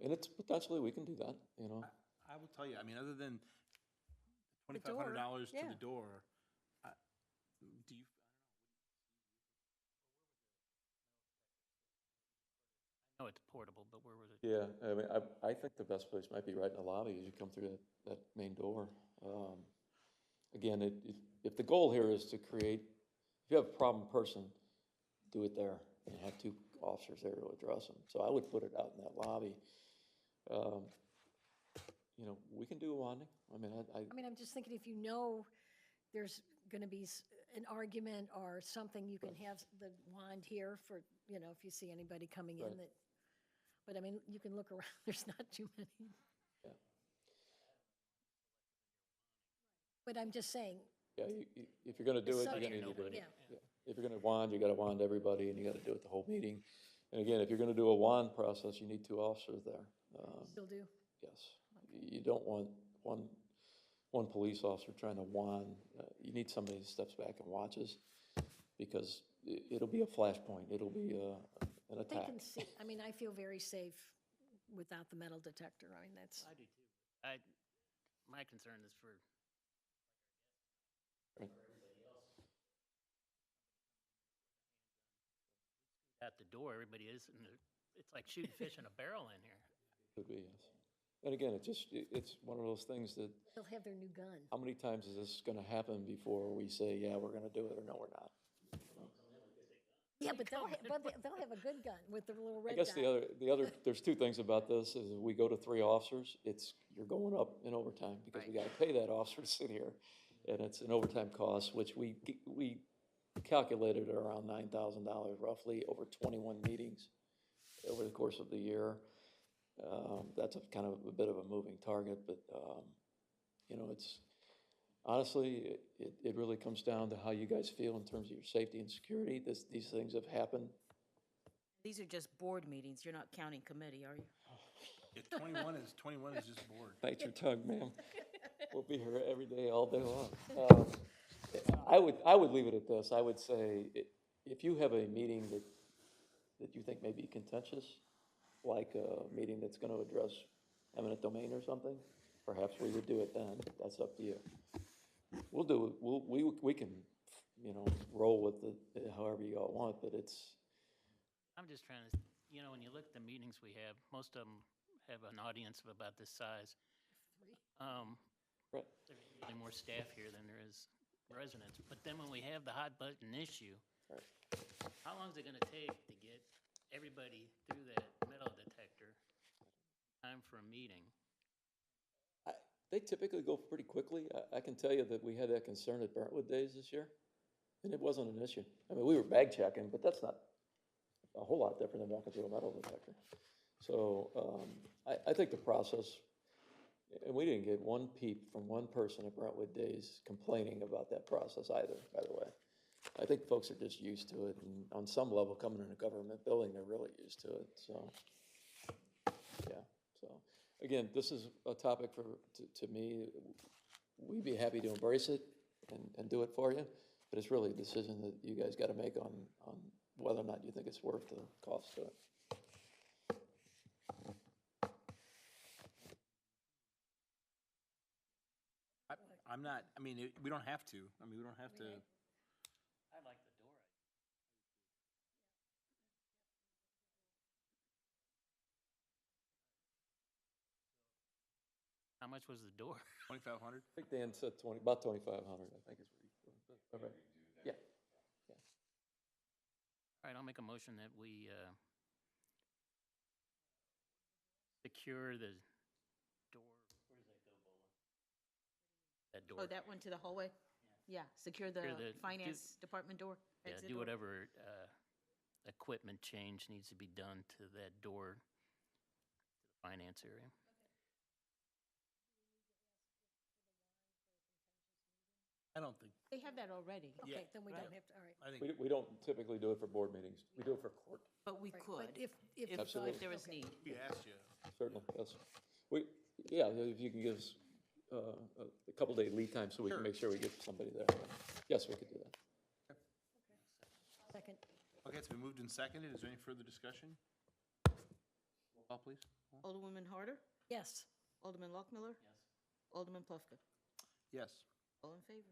And it's potentially, we can do that, you know. I will tell you, I mean, other than The door, $2,500 to yeah. the door, do you, I know it's portable, but where was it? Yeah, I mean, I think the best place might be right in the lobby as you come through that main door. Again, if the goal here is to create, if you have a problem person, do it there and have two officers there to address them. So I would put it out in that lobby. You know, we can do a wanding. I mean, I mean, I'm just thinking if you know there's going to be an argument or something, you can have the wand here for, you know, if you see anybody coming in Right. that, but I mean, you can look around, there's not too many. yeah, But I'm just saying, yeah, if you're gonna do it, It's you're such- gonna need to do it. yeah. Yeah. If you're gonna wand, you gotta wand everybody and you gotta do it the whole meeting. And again, if you're gonna do a wand process, you need two officers there. still do. Yes, you don't want one police officer trying to wand. You need somebody who steps back and watches, because it'll be a flashpoint, it'll be an They attack. can see, I mean, I feel very safe without the metal detector. I mean, that's, I do too. My concern is for Right. at the door, everybody is, and it's like shooting fish in a barrel in here. Could be, yes. And again, it's one of those things that, they'll have their new gun. how many times is this gonna happen before we say, yeah, we're gonna do it, or no, we're not? Yeah, but they'll have a good gun with the little I red guess dot. the other, there's two things about this, is if we go to 3 officers, you're going up in overtime, because we gotta pay that officer to sit here, and it's an overtime cost, which we calculated at around $9,000 roughly over 21 meetings over the course of the year. That's a kind of a bit of a moving target, but, you know, honestly, it really comes down to how you guys feel in terms of your safety and security. These things have happened. These are just board meetings. You're not counting committee, are you? yeah, 21 is just bored. Bite your tongue, ma'am. We'll be here every day, all day long. I would leave it at this. I would say, if you have a meeting that you think may be contentious, like a meeting that's gonna address eminent domain or something, perhaps we would do it then. That's up to you. We'll do it, we can, you know, roll with it however you all want, but I'm just trying to, you know, when you look at the meetings we have, most of them have an audience of about this size. right. There's usually more staff here than there is residents. But then when we have the hot button issue, Right. how long is it gonna take to get everybody through that metal detector? Time for a meeting. They typically go pretty quickly. I can tell you that we had that concern at Brentwood Days this year, and it wasn't an issue. I mean, we were bag checking, but that's not a whole lot different than walking through a metal detector. So I think the process, and we didn't get one peep from one person at Brentwood Days complaining about that process either, by the way. I think folks are just used to it, and on some level, coming in a government building, they're really used to it, so. Yeah, so, again, this is a topic to me, we'd be happy to embrace it and do it for you, but it's really a decision that you guys gotta make on whether or not you think it's worth the cost to it. I'm not, I mean, we don't have to. I mean, we don't have to. I like the door. How much was the door? 2,500? I think Dan said about 2,500, I think is what he, okay, yeah. All right, I'll make a motion that we secure the door. Where does that go, Bola? That door. Oh, that one to the hallway? Yeah, secure the Secure the- finance department door? Yeah, exit do door. whatever equipment change needs to be done to that door, to the finance area. I don't think, They have that already, Yeah, Okay, then we don't right. have to, all right. I think, We don't typically do it for board meetings, we do it for court, but we Right, could, But if. Absolutely. if there was need. we asked you. certainly, yes. Yeah, if you can give us a couple day lead time so we can Sure. make sure we get somebody there. Yes, we could do that. Second, Okay, it's been moved and seconded. Is there any further discussion? Call, please. Alderwoman Harder? Yes. Alderman Lockmiller? Yes. Alderman Plufka? Yes. All in favor?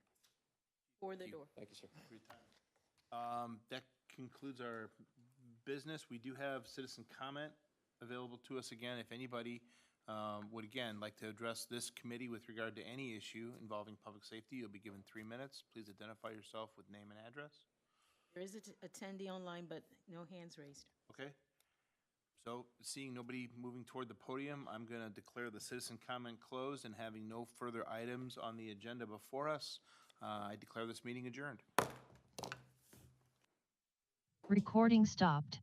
For the door. Thank you, sir. For your time. That concludes our business. We do have citizen comment available to us again. If anybody would again like to address this committee with regard to any issue involving public safety, you'll be given 3 minutes. Please identify yourself with name and address. There is an attendee online, but no hands raised. Okay. So seeing nobody moving toward the podium, I'm going to declare the citizen comment closed, and having no further items on the agenda before us, I declare this meeting adjourned. Recording stopped.